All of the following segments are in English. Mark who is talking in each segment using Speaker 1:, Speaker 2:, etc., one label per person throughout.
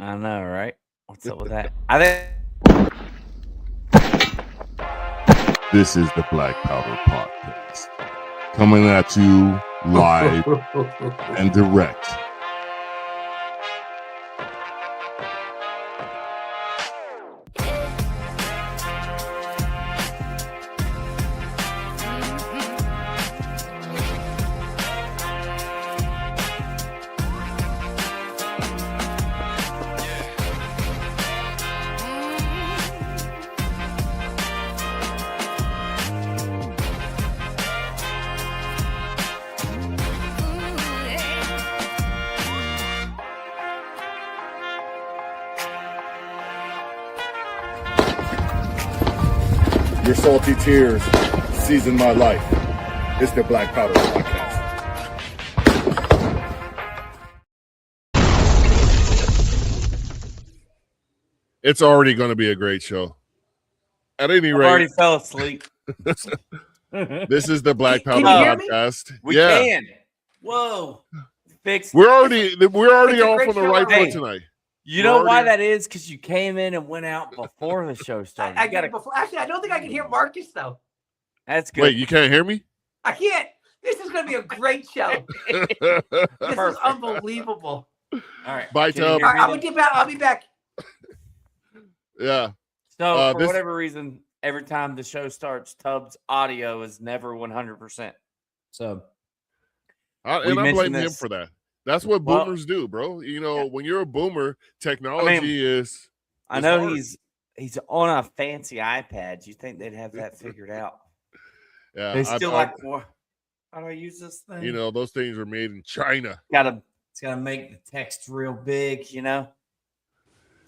Speaker 1: I know, right? What's up with that? I think
Speaker 2: This is the Black Powder Podcast, coming at you live and direct.
Speaker 3: Your salty tears season my life. It's the Black Powder Podcast.
Speaker 2: It's already going to be a great show. At any
Speaker 1: I
Speaker 2: rate,
Speaker 1: already fell asleep.
Speaker 2: this is the Black
Speaker 4: Can
Speaker 2: Powder
Speaker 4: you hear me?
Speaker 2: Podcast.
Speaker 1: We
Speaker 2: yeah,
Speaker 1: can. Whoa. Fixed.
Speaker 2: we're already
Speaker 4: It's a
Speaker 2: off
Speaker 4: great
Speaker 2: on the
Speaker 4: show
Speaker 2: right
Speaker 4: already.
Speaker 2: foot tonight.
Speaker 1: You
Speaker 2: We're
Speaker 1: know why
Speaker 2: already-
Speaker 1: that is? Because you came in and went out before the show started.
Speaker 4: I
Speaker 1: You
Speaker 4: got
Speaker 1: gotta,
Speaker 4: it before. Actually, I don't think I can hear Marcus though.
Speaker 1: that's good.
Speaker 2: Wait, you can't hear me?
Speaker 4: I can't. This is going to be a great show. This is
Speaker 1: Perfect.
Speaker 4: unbelievable.
Speaker 1: All right.
Speaker 2: Bye,
Speaker 1: Can you
Speaker 2: Tub.
Speaker 1: hear
Speaker 4: All
Speaker 1: me
Speaker 4: right,
Speaker 1: then?
Speaker 4: I'll be back.
Speaker 2: Yeah.
Speaker 1: So for
Speaker 2: this-
Speaker 1: whatever reason, every time the show starts, Tubbs' audio is never 100%. So
Speaker 2: And
Speaker 1: We
Speaker 2: I'm
Speaker 1: mentioned
Speaker 2: blaming him
Speaker 1: this.
Speaker 2: for that. That's what
Speaker 1: Well-
Speaker 2: boomers do, bro. You know,
Speaker 1: Yeah.
Speaker 2: when you're a boomer, technology is.
Speaker 1: I
Speaker 2: It's
Speaker 1: know
Speaker 2: hard.
Speaker 1: he's on a fancy iPad. You think they'd have that figured out?
Speaker 2: Yeah,
Speaker 1: They
Speaker 2: I-
Speaker 1: still
Speaker 2: I-
Speaker 1: like, well, how do I use this thing?
Speaker 2: you know, those things are made in China.
Speaker 1: It's gotta make the text real big, you know.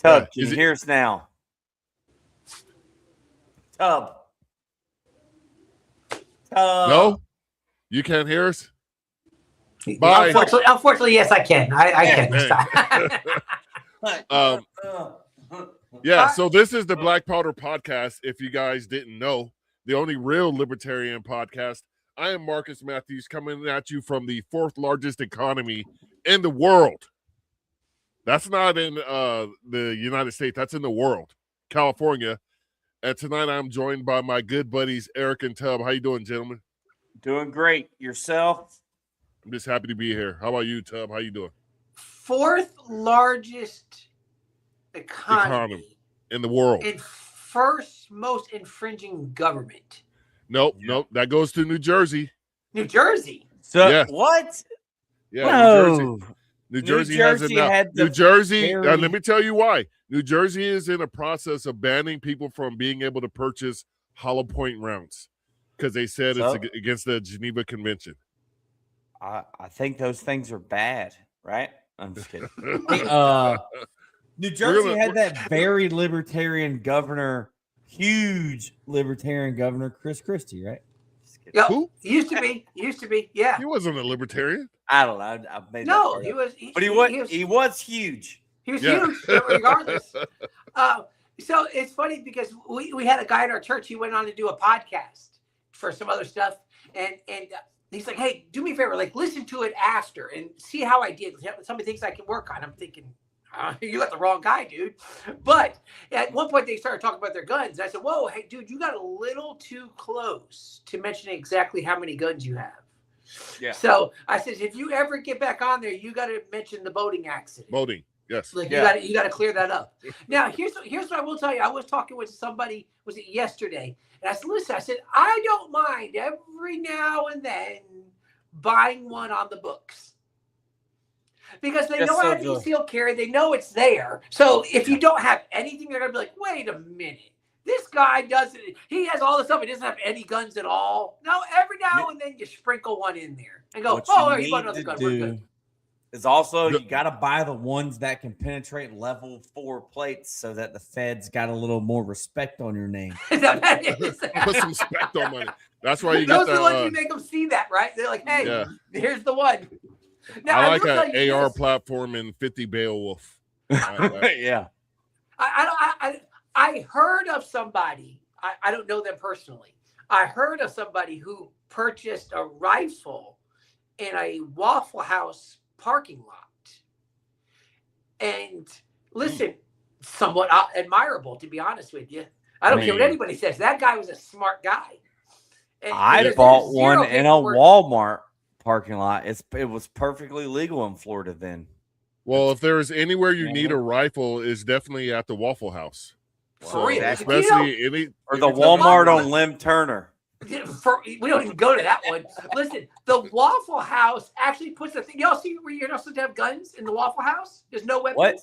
Speaker 1: Tub,
Speaker 2: Yeah,
Speaker 1: can
Speaker 2: is
Speaker 1: you
Speaker 2: it-
Speaker 1: hear us now? Tub.
Speaker 2: No, you can't hear us. Bye.
Speaker 4: Unfortunately, yes, I can. I can.
Speaker 2: Yeah, so this is the Black Powder Podcast. If you guys didn't know, the only real libertarian podcast. I am Marcus Matthews, coming at you from the fourth largest economy in the world. That's not in the United States. That's in the world, California. And tonight I'm joined by my good buddies Eric and Tub. How you doing, gentlemen?
Speaker 1: Doing great. Yourself?
Speaker 2: I'm just happy to be here. How about you, Tub? How you doing?
Speaker 4: Fourth largest economy
Speaker 2: In the world?
Speaker 4: and first most infringing government.
Speaker 2: Nope,
Speaker 1: Yeah.
Speaker 2: nope. That goes to New Jersey.
Speaker 4: New Jersey.
Speaker 1: So
Speaker 2: Yeah.
Speaker 1: what?
Speaker 2: Yeah,
Speaker 1: No.
Speaker 2: New Jersey. New Jersey has it
Speaker 1: Jersey
Speaker 2: now.
Speaker 1: had the
Speaker 2: New Jersey,
Speaker 1: very-
Speaker 2: let me tell you why. New Jersey is in a process of banning people from being able to purchase hollow point rounds because they said
Speaker 1: So-
Speaker 2: it's against the Geneva Convention.
Speaker 1: I think those things are bad, right? I'm just kidding. New Jersey
Speaker 2: gonna-
Speaker 1: had that very libertarian governor, huge libertarian governor, Chris Christie, right? Just kidding.
Speaker 4: Yep.
Speaker 2: Who?
Speaker 4: Used to be. Yeah.
Speaker 2: He wasn't a libertarian.
Speaker 1: I don't know. I made that
Speaker 4: No,
Speaker 1: part
Speaker 4: he
Speaker 1: up.
Speaker 4: was.
Speaker 1: But he was huge.
Speaker 4: He was
Speaker 2: Yeah.
Speaker 4: huge, regardless. So it's funny because we had a guy in our church. He went on to do a podcast for some other stuff, and he's like, "Hey, do me a favor, like listen to it after and see how I did. Some of the things I can work on." I'm thinking, you got the wrong guy, dude. But at one point they started talking about their guns. I said, "Whoa, hey, dude, you got a little too close to mentioning exactly how many guns you have."
Speaker 1: Yeah.
Speaker 4: So I said, if you ever get back on there, you got to mention the boating accident.
Speaker 2: Boating, yes.
Speaker 4: Like
Speaker 1: Yeah.
Speaker 4: you got to clear that up. Now here's what I will tell you. I was talking with somebody, was it yesterday? And I said, listen, I said, I don't mind every now and then buying one on the books. Because they
Speaker 1: Yes,
Speaker 4: know
Speaker 1: so
Speaker 4: how to
Speaker 1: do.
Speaker 4: conceal carry, they know it's there. So if you don't have anything, they're gonna be like, wait a minute. This guy doesn't, he has all this stuff, he doesn't have any guns at all. No, every now and then you sprinkle one in there and go,
Speaker 1: What
Speaker 4: oh,
Speaker 1: you
Speaker 4: you bought
Speaker 1: need
Speaker 4: another
Speaker 1: to
Speaker 4: gun. We're good.
Speaker 1: do is also
Speaker 2: The-
Speaker 1: you got to buy the ones that can penetrate level 4 plates so that the feds got a little more respect on your name.
Speaker 4: That is-
Speaker 2: Put some spect on money. That's why you
Speaker 4: Those
Speaker 2: get
Speaker 4: are the ones
Speaker 2: the.
Speaker 4: you make them see that, right? They're like, hey,
Speaker 2: Yeah.
Speaker 4: here's the one. Now,
Speaker 2: I like
Speaker 4: will tell
Speaker 2: an
Speaker 4: you
Speaker 2: AR
Speaker 4: this.
Speaker 2: platform and 50 Beowulf. I-
Speaker 1: Yeah.
Speaker 4: I heard of somebody, I don't know them personally. I heard of somebody who purchased a rifle in a Waffle House parking lot and listen, somewhat admirable, to be honest with you. I don't care what anybody says. That guy was a smart guy. And
Speaker 1: I bought one in a Walmart parking lot. It was perfectly legal in Florida then.
Speaker 2: Well, if there's anywhere you need a rifle, it's definitely at the Waffle House.
Speaker 4: For real.
Speaker 2: Especially
Speaker 1: or the Walmart on Lim Turner.
Speaker 4: We don't even go to that one. Listen, the Waffle House actually puts the thing. Y'all see where you're not supposed to have guns in the Waffle House? There's no weapons.
Speaker 1: What?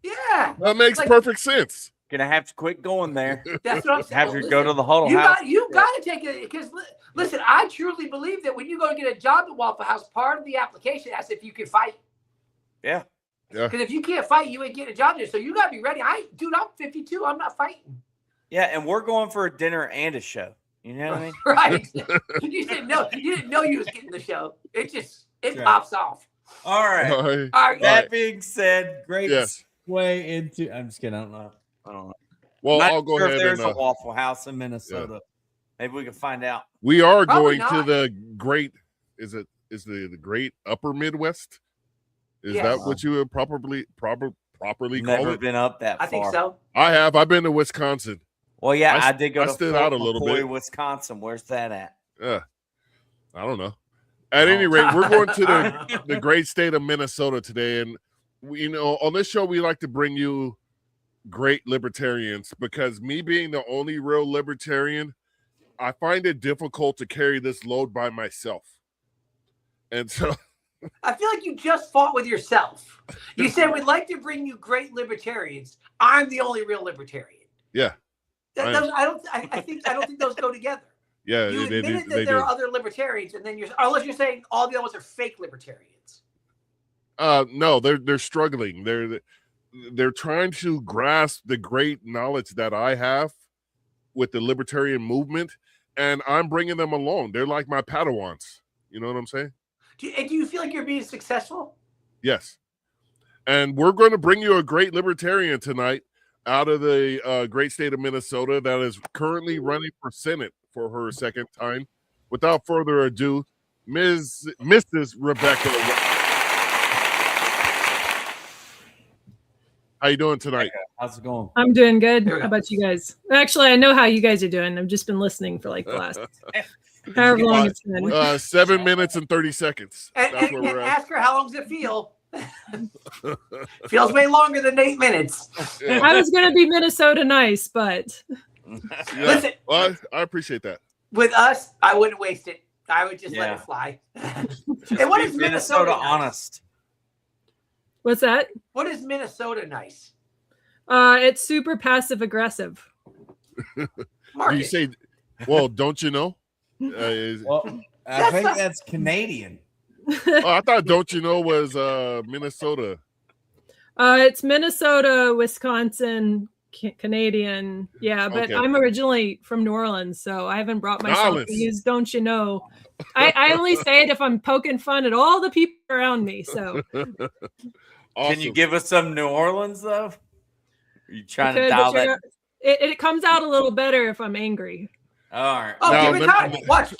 Speaker 4: Yeah.
Speaker 2: That makes perfect sense.
Speaker 1: Gonna have to quit going there.
Speaker 4: That's what I'm saying.
Speaker 1: Have to go to the huddle house.
Speaker 4: You got to take it because listen, I truly believe that when you go to get a job at Waffle House, part of the application asks if you can fight.
Speaker 1: Yeah.
Speaker 4: Because if you can't fight, you ain't getting a job there. So you got to be ready. I'm 52. I'm not fighting.
Speaker 1: Yeah, and we're going for a dinner and a show. You know what I mean?
Speaker 4: Right. You didn't know you was getting the show. It pops off.
Speaker 1: All right.
Speaker 4: All right.
Speaker 1: That being said, great
Speaker 2: Yes.
Speaker 1: way into. I'm just kidding. I don't know.
Speaker 2: Well,
Speaker 1: Not
Speaker 2: I'll go
Speaker 1: sure
Speaker 2: ahead.
Speaker 1: If there's
Speaker 2: and,
Speaker 1: a Waffle House in Minnesota. Maybe we can find out.
Speaker 2: we are
Speaker 4: Probably
Speaker 2: going to
Speaker 4: not.
Speaker 2: the great. Is the great Upper Midwest? Is
Speaker 4: Yes.
Speaker 2: that what you would properly call
Speaker 1: Never
Speaker 2: it?
Speaker 1: been up that far.
Speaker 4: I think so.
Speaker 2: I have. I've been to Wisconsin.
Speaker 1: Well, yeah, I did go to
Speaker 2: stood
Speaker 1: Fort
Speaker 2: out a little
Speaker 1: McCoy,
Speaker 2: bit.
Speaker 1: Wisconsin. Where's that at?
Speaker 2: I don't know. At any rate, we're going to the great state of Minnesota today, and on this show we like to bring you great libertarians because me being the only real libertarian, I find it difficult to carry this load by myself, and so.
Speaker 4: I feel like you just fought with yourself. You said we'd like to bring you great libertarians. I'm the only real libertarian.
Speaker 2: Yeah.
Speaker 4: I don't think those go together.
Speaker 2: Yeah,
Speaker 4: You
Speaker 2: they
Speaker 4: admitted
Speaker 2: do.
Speaker 4: that there are other libertarians, and then unless you're saying all the other ones are fake libertarians.
Speaker 2: No, they're struggling. They're trying to grasp the great knowledge that I have with the libertarian movement, and I'm bringing them along. They're like my Padawans. You know what I'm saying?
Speaker 4: Do you feel like you're being successful?
Speaker 2: Yes. And we're going to bring you a great libertarian tonight out of the great state of Minnesota that is currently running for Senate for her second time. Without further ado, Mrs. Rebecca. How you doing tonight?
Speaker 1: How's it going?
Speaker 5: I'm doing good. How about you guys? Actually, I know how you guys are doing. I've just been listening for like the last however long it's been.
Speaker 2: 7 minutes and 30 seconds.
Speaker 4: And
Speaker 2: That's where we're at.
Speaker 4: ask her how long does it feel? Feels way longer than 8 minutes.
Speaker 2: Yeah.
Speaker 5: I was gonna be Minnesota nice, but
Speaker 4: Listen,
Speaker 2: well, I appreciate that.
Speaker 4: with us, I wouldn't waste it. I would just let it fly. And what is Minnesota nice?
Speaker 1: honest?
Speaker 5: what's that?
Speaker 4: What is Minnesota nice?
Speaker 5: It's super passive aggressive.
Speaker 2: You say, well, don't you know?
Speaker 1: Well, I think that's Canadian.
Speaker 2: I thought "Don't You Know" was Minnesota.
Speaker 5: It's Minnesota, Wisconsin, Canadian. Yeah, but
Speaker 2: Okay.
Speaker 5: I'm originally from New Orleans, so I haven't brought myself to use "Don't You Know." I only say it if I'm poking fun at all the people around me. So,
Speaker 2: Awesome.
Speaker 4: Can
Speaker 1: you give us some New Orleans though? Are you trying
Speaker 5: to
Speaker 1: dial that?
Speaker 5: It comes out a little better if I'm angry.
Speaker 1: All right.
Speaker 4: Oh,
Speaker 2: Now,
Speaker 4: give it time. Watch.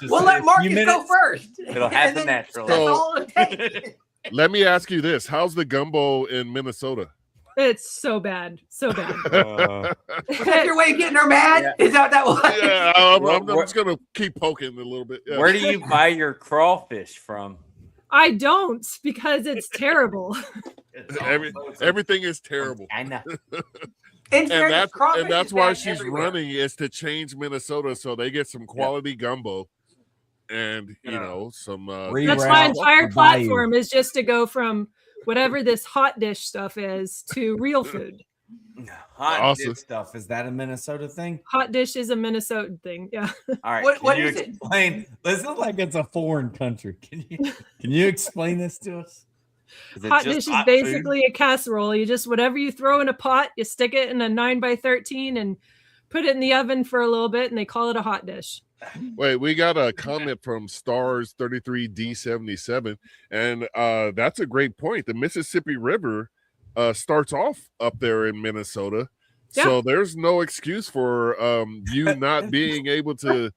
Speaker 4: We'll let Marcus go first.
Speaker 1: It'll happen naturally.
Speaker 4: That's all it takes.
Speaker 2: Let me ask you this: how's the gumbo in Minnesota?
Speaker 5: It's so bad, so bad.
Speaker 4: Was that your way of getting her mad?
Speaker 1: Yeah.
Speaker 4: Is that what that was?
Speaker 2: Yeah, I'm just gonna keep poking a little bit. Yeah.
Speaker 1: Where do you buy your crawfish from?
Speaker 5: I don't because it's terrible.
Speaker 2: Everything is terrible.
Speaker 1: I know.
Speaker 2: And that's why she's running is to change Minnesota so they get some quality gumbo and some
Speaker 5: That's my entire platform is just to go from whatever this hot dish stuff is to real food.
Speaker 1: Hot dish stuff, is that a Minnesota thing?
Speaker 5: Hot dish is a Minnesota thing. Yeah.
Speaker 1: All right.
Speaker 4: What
Speaker 1: can you
Speaker 4: is it?
Speaker 1: explain? This is like it's a foreign country. Can you explain this to us?
Speaker 5: Hot dish is basically a casserole. You just whatever you throw in a pot, you stick it in a 9x13 and put it in the oven for a little bit, and they call it a hot dish.
Speaker 2: Wait, we got a comment from Stars 33D77, and that's a great point. The Mississippi River starts off up there in Minnesota, so there's no excuse for you not being able to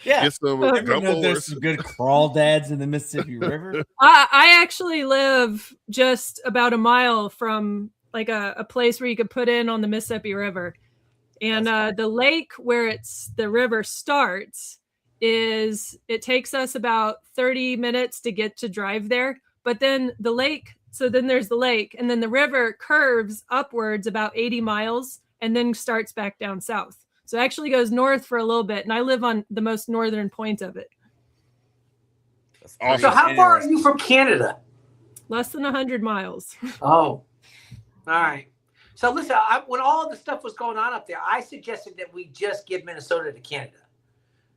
Speaker 2: get some gumbo.
Speaker 1: There's some good crawdads in the Mississippi River.
Speaker 5: I actually live just about a mile from like a place where you could put in on the Mississippi River. And the lake where the river starts it takes us about 30 minutes to get to drive there. But then then there's the lake, and then the river curves upwards about 80 miles and then starts back down south. So it actually goes north for a little bit, and I live on the most northern point of it.
Speaker 2: Awesome.
Speaker 4: So how far are you from Canada?
Speaker 5: Less than 100 miles.
Speaker 4: Oh, all right. So listen, when all the stuff was going on up there, I suggested that we just give Minnesota to Canada.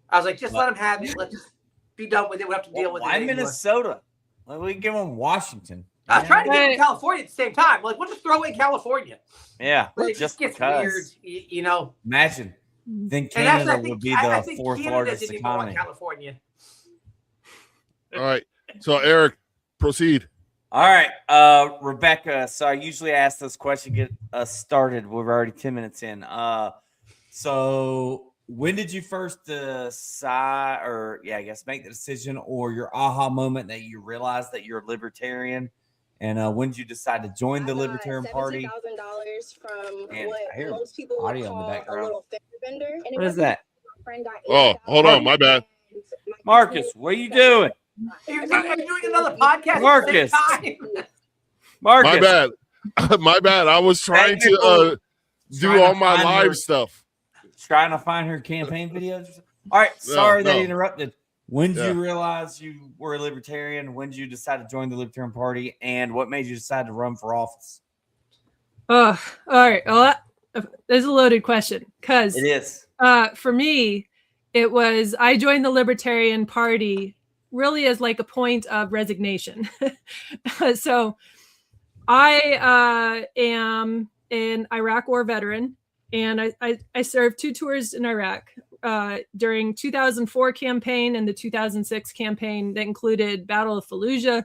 Speaker 4: I was like, just let them have it. Let's just be done with it. We have to deal with it.
Speaker 1: Why Minnesota? Like, we can give them Washington.
Speaker 4: I was trying to get to California at the same time. Like, we'll just throw in California.
Speaker 1: Yeah,
Speaker 4: but it just gets weird, you know.
Speaker 1: Imagine. Then Canada would be the fourth largest economy.
Speaker 4: California.
Speaker 2: All right. So, Eric, proceed.
Speaker 1: All right, Rebecca. So I usually ask this question, get us started. We're already 10 minutes in. So when did you first decide, or I guess make the decision, or your aha moment that you realized that you're a libertarian? And when did you decide to join the Libertarian Party?
Speaker 6: $17,000 from
Speaker 1: and
Speaker 6: what
Speaker 1: I hear
Speaker 6: most people would
Speaker 1: audio
Speaker 6: call
Speaker 1: in the background.
Speaker 6: a little fender bender. And
Speaker 1: What is that?
Speaker 2: Oh, hold on, my bad.
Speaker 1: Marcus, what are you doing?
Speaker 4: You're doing another podcast
Speaker 1: Marcus.
Speaker 4: at the same time.
Speaker 1: Marcus.
Speaker 2: My bad. My bad. I was trying to do all my live stuff.
Speaker 1: Trying to find her campaign videos. All right. Sorry that I interrupted. When did you realize you were a libertarian? When did you decide to join the Libertarian Party? And what made you decide to run for office?
Speaker 5: Oh, all right. Well, there's a loaded question. Because
Speaker 1: it is.
Speaker 5: For me, it was I joined the Libertarian Party really as like a point of resignation. So I am an Iraq War veteran, and I served 2 tours in Iraq during 2004 campaign and the 2006 campaign that included Battle of Fallujah,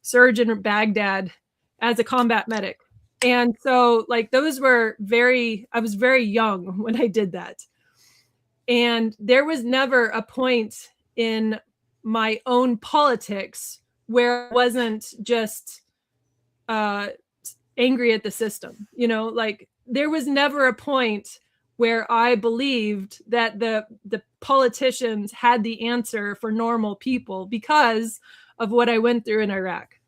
Speaker 5: surge in Baghdad as a combat medic. And so like those were I was very young when I did that. And there was never a point in my own politics where I wasn't just angry at the system. You know, like there was never a point where I believed that the politicians had the answer for normal people because of what I went through in Iraq.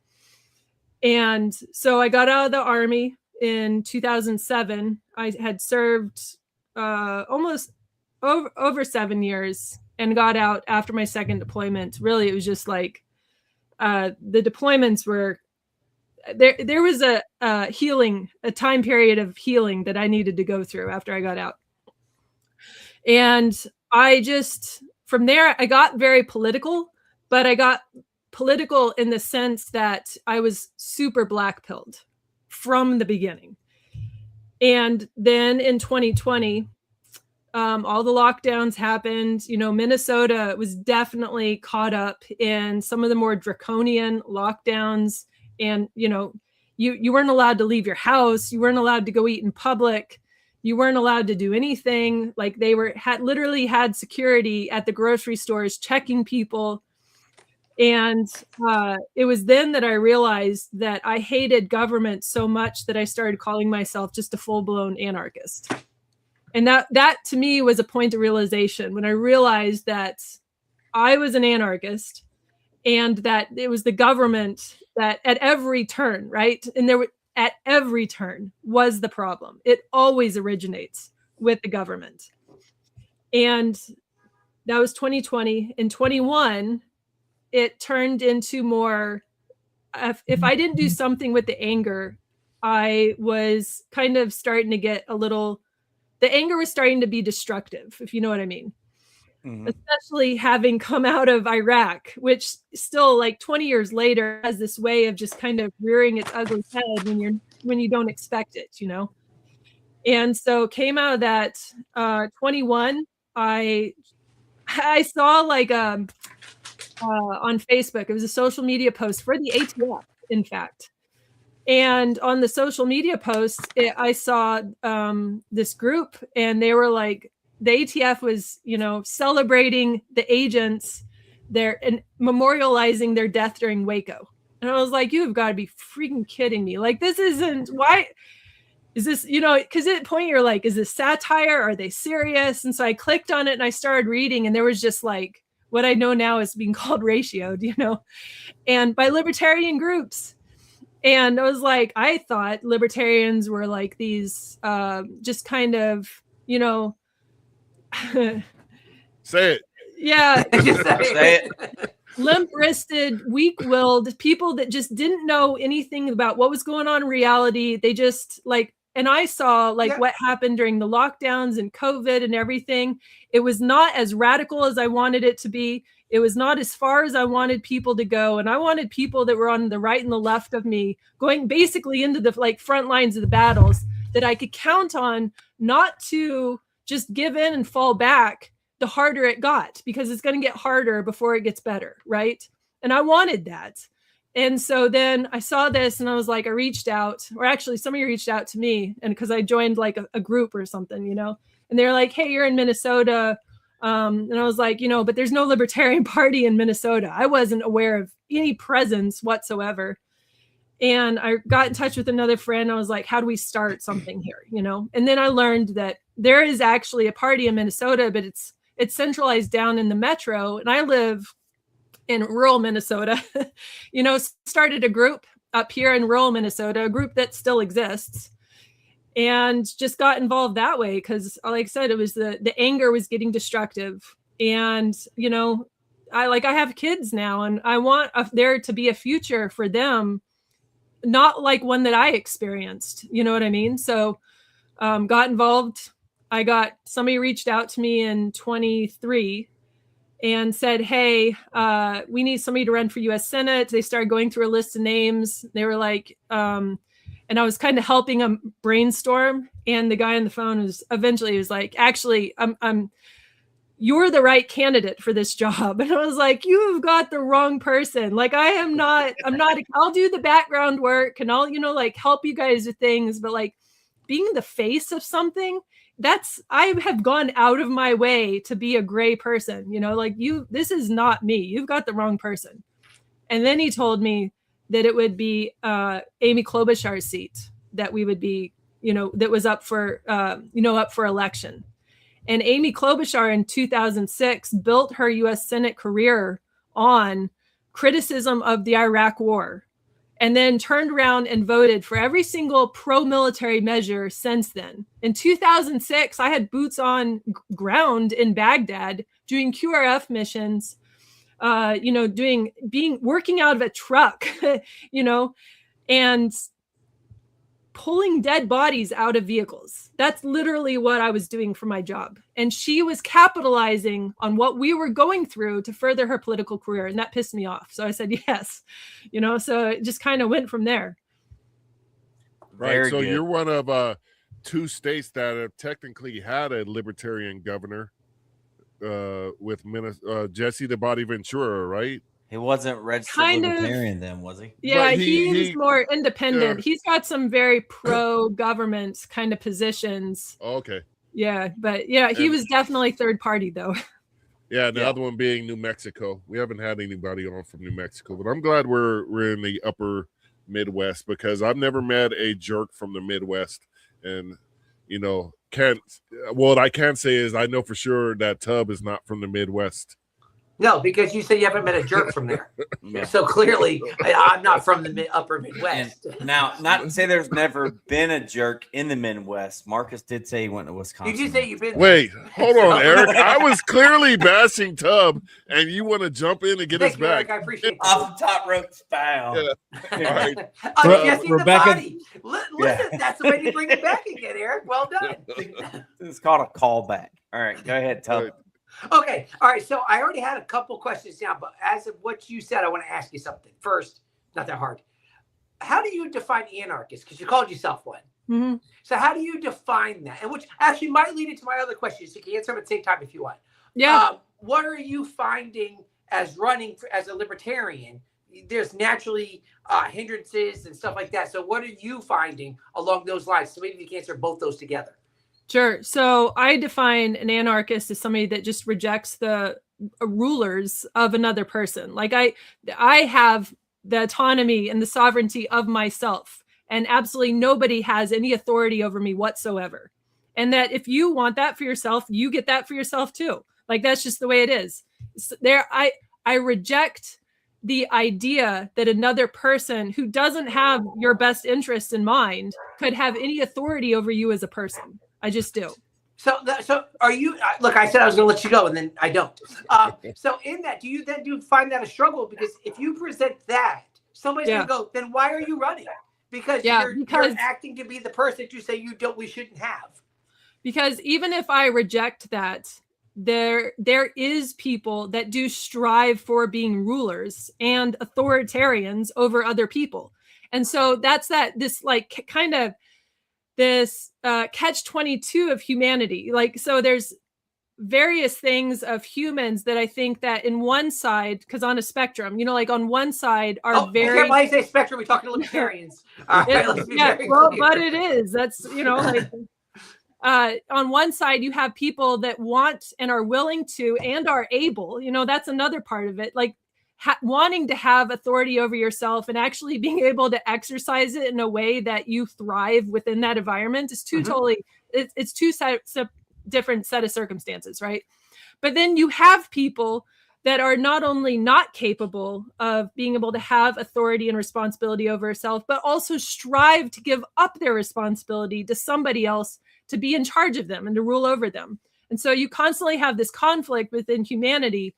Speaker 5: And so I got out of the Army in 2007. I had served almost over 7 years and got out after my second deployment. Really, it was just like the deployments were there was a time period of healing that I needed to go through after I got out. And I just, from there, I got very political, but I got political in the sense that I was super black-pilled from the beginning. And then in 2020, all the lockdowns happened. You know, Minnesota was definitely caught up in some of the more draconian lockdowns. And, you know, you weren't allowed to leave your house. You weren't allowed to go eat in public. You weren't allowed to do anything. Like they literally had security at the grocery stores checking people. And it was then that I realized that I hated government so much that I started calling myself just a full-blown anarchist. And that to me was a point of realization when I realized that I was an anarchist and that it was the government that at every turn, right? And at every turn was the problem. It always originates with the government. And that was 2020. In 21, it turned into more, if I didn't do something with the anger, I was kind of starting to get the anger was starting to be destructive, if you know what I mean. Mm-hmm. Especially having come out of Iraq, which still like 20 years later has this way of just kind of rearing its ugly head when you don't expect it, you know? And so came out of that 21, I saw like on Facebook, it was a social media post for the ATF, in fact. And on the social media post, I saw this group, and they were like, the ATF was, you know, celebrating the agents there and memorializing their death during Waco. And I was like, you've got to be freaking kidding me. Like, this isn't why. is this, because at the point you're like, is this satire? Are they serious? And so I clicked on it and I started reading, and there was just like what I know now is being called ratioed, and by libertarian groups. And I was like, I thought libertarians were like these just kind of,
Speaker 2: Say it.
Speaker 5: Yeah.
Speaker 1: Say it.
Speaker 5: Limp-wristed, weak-willed people that just didn't know anything about what was going on in reality. They just and I saw what happened during the lockdowns and COVID and everything. It was not as radical as I wanted it to be. It was not as far as I wanted people to go. And I wanted people that were on the right and the left of me going basically into the front lines of the battles that I could count on not to just give in and fall back the harder it got, because it's going to get harder before it gets better. Right. And I wanted that. And so then I saw this and I was like, I reached out, or actually somebody reached out to me, and because I joined a group or something, and they're like, hey, you're in Minnesota. And I was like, but there's no Libertarian Party in Minnesota. I wasn't aware of any presence whatsoever. And I got in touch with another friend. I was like, how do we start something here? And then I learned that there is actually a party in Minnesota, but it's centralized down in the metro. And I live in rural Minnesota, started a group up here in rural Minnesota, a group that still exists, and just got involved that way. Cause like I said, it was the anger was getting destructive. And, I have kids now, and I want there to be a future for them, not like one that I experienced, you know what I mean? So, got involved. Somebody reached out to me in 23 and said, hey, we need somebody to run for US Senate. They started going through a list of names. They were like, and I was kind of helping them brainstorm. And the guy on the phone was like, actually, you're the right candidate for this job. And I was like, you've got the wrong person. I'm not, I'll do the background work and I'll, help you guys with things. But being the face of something, I have gone out of my way to be a gray person, this is not me. You've got the wrong person. And then he told me that it would be Amy Klobuchar's seat that we would be, that was up for election. And Amy Klobuchar in 2006 built her US Senate career on criticism of the Iraq War, and then turned around and voted for every single pro-military measure since then. In 2006, I had boots on ground in Baghdad doing QRF missions, working out of a truck, and pulling dead bodies out of vehicles. That's literally what I was doing for my job. And she was capitalizing on what we were going through to further her political career. And that pissed me off. So I said, yes, so it just kind of went from there.
Speaker 2: Right.
Speaker 1: Very
Speaker 2: so
Speaker 1: good.
Speaker 2: You're one of 2 states that have technically had a libertarian governor with Jesse the Body Ventura, right?
Speaker 1: He wasn't registered libertarian then, was he?
Speaker 5: Yeah,
Speaker 2: But
Speaker 5: he was more independent.
Speaker 2: Yeah.
Speaker 5: He's got some very pro-government kind of positions.
Speaker 2: Okay.
Speaker 5: Yeah, but he was definitely third party though.
Speaker 2: Yeah, the other one being New Mexico. We haven't had anybody on from New Mexico, but I'm glad we're in the upper Midwest, because I've never met a jerk from the Midwest. And what I can say is I know for sure that Tub is not from the Midwest.
Speaker 4: No, because you said you haven't met a jerk from there.
Speaker 1: Yeah.
Speaker 4: So clearly, I'm not from the upper Midwest.
Speaker 1: And now, not to say there's never been a jerk in the Midwest. Marcus did say he went to Wisconsin.
Speaker 4: You just say you've been.
Speaker 2: Wait, hold on, Eric. I was clearly bashing Tub, and you want to jump in and get us back.
Speaker 4: Eric, I appreciate that.
Speaker 1: Off the top rope style.
Speaker 2: Yeah. All right.
Speaker 4: Jesse
Speaker 1: Rebecca-
Speaker 4: the Body. Listen, that's the way to bring it back again, Eric. Well done.
Speaker 1: It's called a callback. All right, go ahead, Tub.
Speaker 4: Okay. All right. So I already had a couple questions now, but as of what you said, I want to ask you something. First, not that hard. How do you define anarchist? Because you called yourself one.
Speaker 5: Mm-hmm.
Speaker 4: So how do you define that? And which actually might lead into my other questions. You can answer them at the same time if you want.
Speaker 5: Yeah.
Speaker 4: What are you finding as running as a libertarian? There's naturally hindrances and stuff like that. So what are you finding along those lines? So maybe you can answer both those together.
Speaker 5: Sure. So I define an anarchist as somebody that just rejects the rulers of another person. I have the autonomy and the sovereignty of myself. and absolutely nobody has any authority over me whatsoever. And that if you want that for yourself, you get that for yourself too. Like, that's just the way it is. So I reject the idea that another person who doesn't have your best interest in mind could have any authority over you as a person. I just do.
Speaker 4: So are you? Look, I said I was going to let you go, and then I don't. So in that, do you find that a struggle? Because if you present that, somebody's going to go, then why are you running? Because you're acting to be the person that you say we shouldn't have.
Speaker 5: Because even if I reject that, there is people that do strive for being rulers and authoritarians over other people. And so that's this like kind of this catch-22 of humanity. Like, so there's various things of humans that I think that in one side, because on a spectrum, like on one side are very.
Speaker 4: Why you say spectrum? We're talking libertarians. All right, let's be very clear.
Speaker 5: But it is. That's like. On one side, you have people that want and are willing to and are able, that's another part of it, like wanting to have authority over yourself and actually being able to exercise it in a way that you thrive within that environment is it's two different set of circumstances, right? But then you have people that are not only not capable of being able to have authority and responsibility over yourself, but also strive to give up their responsibility to somebody else to be in charge of them and to rule over them. And so you constantly have this conflict within humanity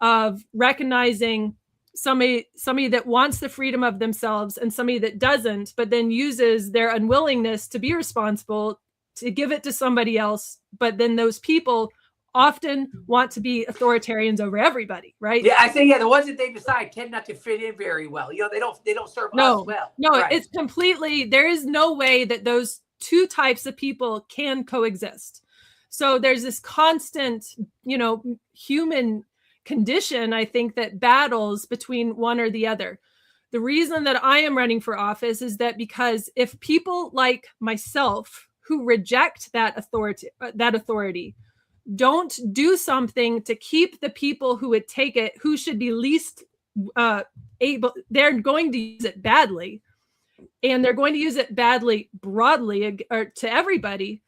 Speaker 5: of recognizing somebody that wants the freedom of themselves and somebody that doesn't, but then uses their unwillingness to be responsible to give it to somebody else. But then those people often want to be authoritarians over everybody, right?
Speaker 4: Yeah, I say, the ones that they decide tend not to fit in very well. they don't serve us well.
Speaker 5: No,
Speaker 4: right.
Speaker 5: It's completely, there is no way that those two types of people can coexist. So there's this constant, human condition, I think, that battles between one or the other. The reason that I am running for office is that because if people like myself who reject that authority don't do something to keep the people who would take it, who should be least able, they're going to use it badly. And they're going to use it badly broadly or to everybody.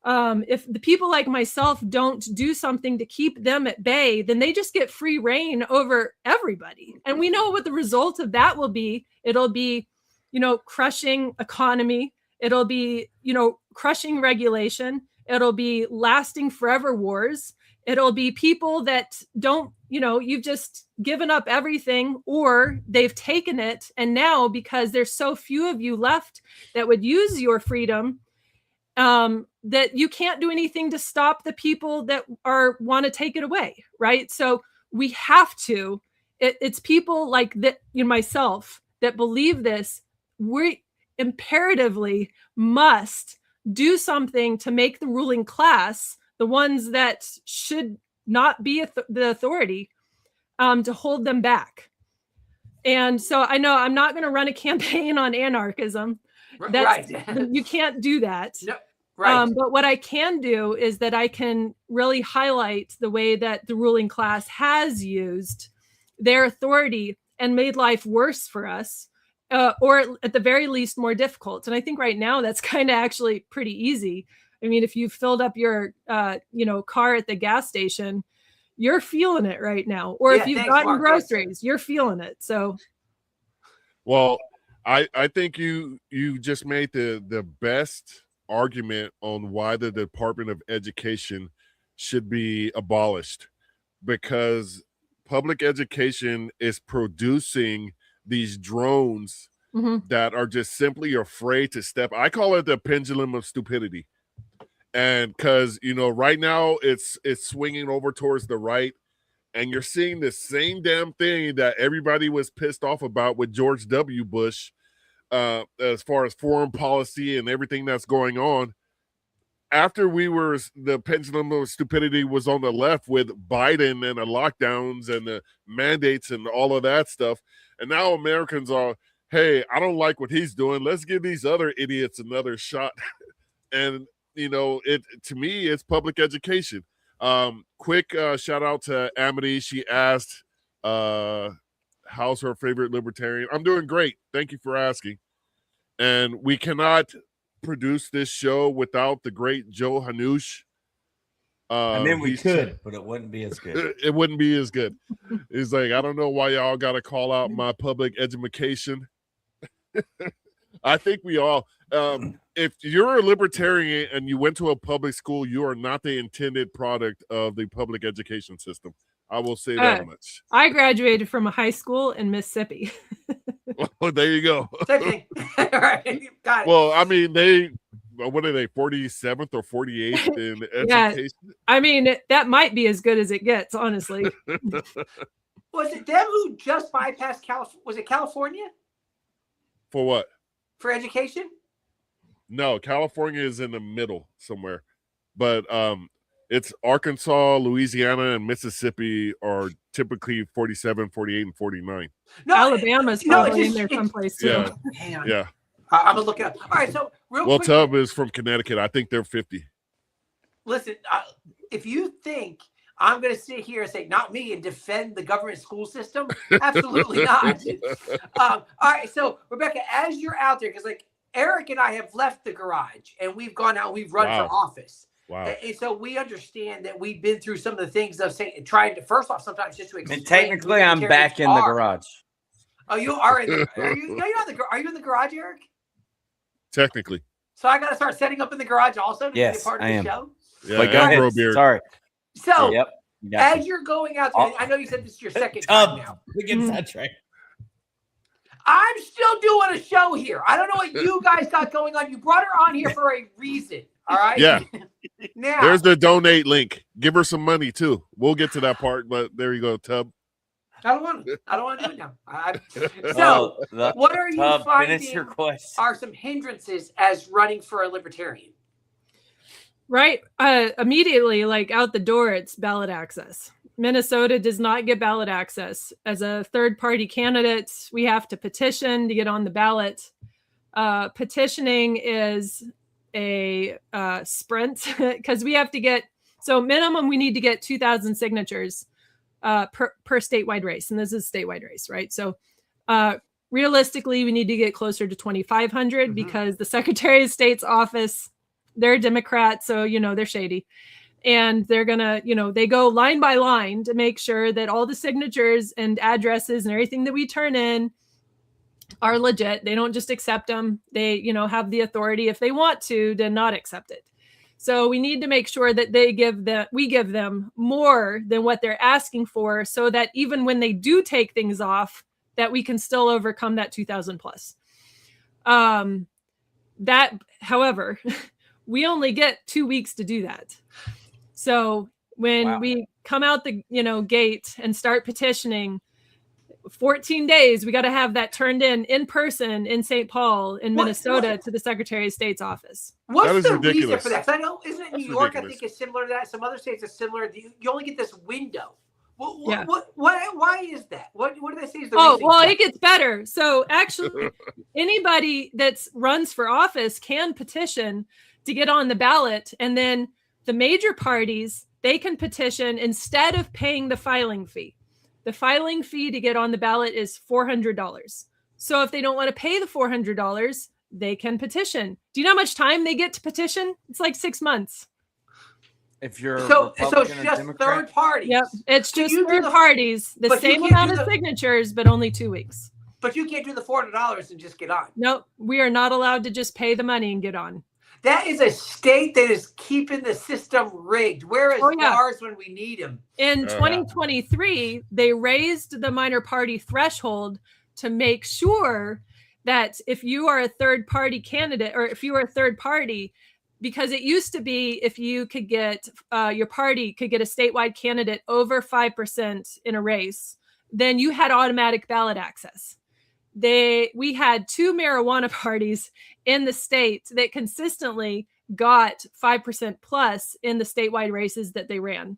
Speaker 5: If the people like myself don't do something to keep them at bay, then they just get free reign over everybody. And we know what the result of that will be. It'll be, crushing economy. It'll be, crushing regulation. It'll be lasting forever wars. It'll be people that don't, you've just given up everything, or they've taken it. And now, because there's so few of you left that would use your freedom, that you can't do anything to stop the people that want to take it away. Right. So we have to, it's people like that, myself, that believe this. We imperatively must do something to make the ruling class, the ones that should not be the authority, to hold them back. And so I know I'm not going to run a campaign on anarchism. That's, right. You can't do that.
Speaker 4: No, right.
Speaker 5: But what I can do is that I can really highlight the way that the ruling class has used their authority and made life worse for us, or at the very least more difficult. And I think right now that's kind of actually pretty easy. I mean, if you filled up your, car at the gas station, you're feeling it right now. Or if you've gotten groceries, you're feeling it. So,
Speaker 2: well, I think you just made the best argument on why the Department of Education should be abolished, because public education is producing these drones that are just simply afraid to step. I call it the pendulum of stupidity. And because, right now it's swinging over towards the right, and you're seeing the same damn thing that everybody was pissed off about with George W. Bush, as far as foreign policy and everything that's going on. After the pendulum of stupidity was on the left with Biden and the lockdowns and the mandates and all of that stuff. And now Americans are, hey, I don't like what he's doing. Let's give these other idiots another shot. And, to me, it's public education. Quick shout out to Amity. She asked, how's her favorite libertarian? I'm doing great. Thank you for asking. and we cannot produce this show without the great Joe Hanush.
Speaker 1: I mean, we could, but it wouldn't be as good.
Speaker 2: It wouldn't be as good. He's like, I don't know why y'all got to call out my public education. I think we all, if you're a libertarian and you went to a public school, you are not the intended product of the public education system. I will say that much.
Speaker 5: I graduated from a high school in Mississippi.
Speaker 2: Oh, there you go.
Speaker 4: Same thing. Right. Got it.
Speaker 2: Well, I mean, what are they, 47th or 48th in education?
Speaker 5: I mean, that might be as good as it gets, honestly.
Speaker 4: Was it them who just bypassed California? Was it California?
Speaker 2: For what?
Speaker 4: For education?
Speaker 2: No, California is in the middle somewhere. But it's Arkansas, Louisiana, and Mississippi are typically 47, 48, and 49.
Speaker 5: No, Alabama's probably in there someplace too.
Speaker 2: Yeah.
Speaker 4: I'm gonna look it up. All right, so real quick.
Speaker 2: Tub is from Connecticut. I think they're 50.
Speaker 4: Listen, if you think I'm going to sit here and say, not me, and defend the government school system, absolutely not. All right, so Rebecca, as you're out there, because like Eric and I have left the garage and we've gone out and we've run for office.
Speaker 2: Wow.
Speaker 4: And so we understand that we've been through some of the things of saying, trying to, first off, sometimes just to explain.
Speaker 1: And technically, I'm back in the garage.
Speaker 4: Oh, you are in the Are you in the garage, Eric?
Speaker 2: Technically.
Speaker 4: So I got to start setting up in the garage also to be a part of the show?
Speaker 2: Yeah, like, go ahead.
Speaker 1: Sorry.
Speaker 4: So, as you're going out there, I know you said this is your second time now.
Speaker 1: We get sidetracked.
Speaker 4: I'm still doing a show here. I don't know what you guys got going on. You brought her on here for a reason. All right.
Speaker 2: Yeah.
Speaker 4: Now
Speaker 2: there's the donate link. Give her some money too. We'll get to that part, but there you go, Tub.
Speaker 4: I don't want to do it now. What are you finding are some hindrances as running for a libertarian?
Speaker 5: Right. Immediately, like out the door, it's ballot access. Minnesota does not get ballot access. As a third-party candidate, we have to petition to get on the ballot. Petitioning is a sprint because we have to get, so minimum we need to get 2,000 signatures per statewide race. And this is a statewide race, right? So realistically, we need to get closer to 2,500 because the Secretary of State's office, they're a Democrat, so, they're shady. And they're going to, they go line by line to make sure that all the signatures and addresses and everything that we turn in are legit. They don't just accept them. They, have the authority if they want to not accept it. So we need to make sure that we give them more than what they're asking for so that even when they do take things off, that we can still overcome that 2,000 plus. That, however, we only get 2 weeks to do that. So when we come out the, gate and start petitioning, 14 days, we got to have that turned in person in St. Paul in Minnesota to the Secretary of State's office.
Speaker 4: What's the reason for that? I know, isn't it New York? I think is similar to that. Some other states are similar. You only get this window. Why is that? What do they say is the reason?
Speaker 5: Oh, well, it gets better. So actually, anybody that runs for office can petition to get on the ballot. And then the major parties, they can petition instead of paying the filing fee. The filing fee to get on the ballot is $400. So if they don't want to pay the $400, they can petition. Do you know how much time they get to petition? It's like 6 months.
Speaker 1: If you're
Speaker 4: so it's just third parties.
Speaker 5: Yep, it's just third parties. The same amount of signatures, but only 2 weeks.
Speaker 4: But you can't do the $400 and just get on.
Speaker 5: Nope, we are not allowed to just pay the money and get on.
Speaker 4: That is a state that is keeping the system rigged. Where is ours when we need them?
Speaker 5: In 2023, they raised the minor party threshold to make sure that if you are a third party candidate or if you are a third party, because it used to be if you could get your party could get a statewide candidate over 5% in a race, then you had automatic ballot access. We had 2 marijuana parties in the state that consistently got 5% plus in the statewide races that they ran.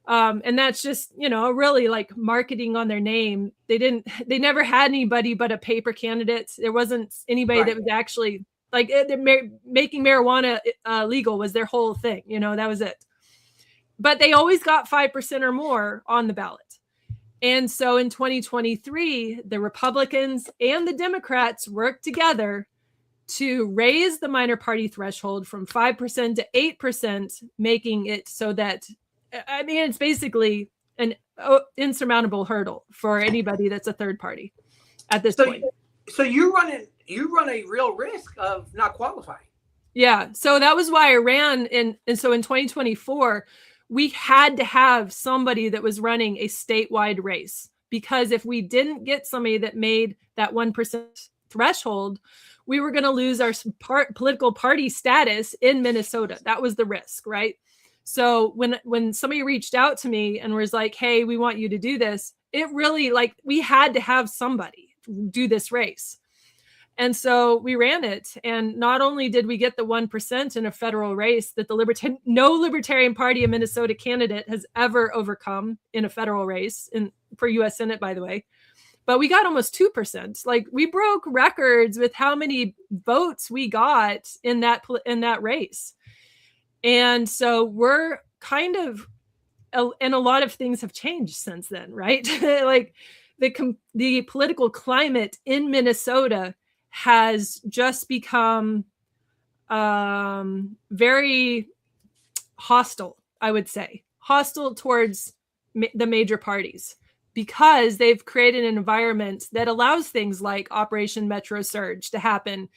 Speaker 5: And that's just, really like marketing on their name. They never had anybody but a paper candidate. There wasn't anybody that was actually like making marijuana legal was their whole thing. That was it. But they always got 5% or more on the ballot. And so in 2023, the Republicans and the Democrats worked together to raise the minor party threshold from 5% to 8%, making it so that, I mean, it's basically an insurmountable hurdle for anybody that's a third party at this point.
Speaker 4: So you run a real risk of not qualifying.
Speaker 5: Yeah. So that was why I ran and so in 2024, we had to have somebody that was running a statewide race, because if we didn't get somebody that made that 1% threshold, we were going to lose our political party status in Minnesota. That was the risk, right? So when somebody reached out to me and was like, hey, we want you to do this, it really, like, we had to have somebody do this race. And so we ran it. And not only did we get the 1% in a federal race that no Libertarian Party of Minnesota candidate has ever overcome in a federal race for U.S. Senate, by the way, but we got almost 2%. Like, we broke records with how many votes we got in that race. And so we're kind of, and a lot of things have changed since then, right? Like the political climate in Minnesota has just become very hostile, I would say, hostile towards the major parties, because they've created an environment that allows things like Operation Metro Surge to happen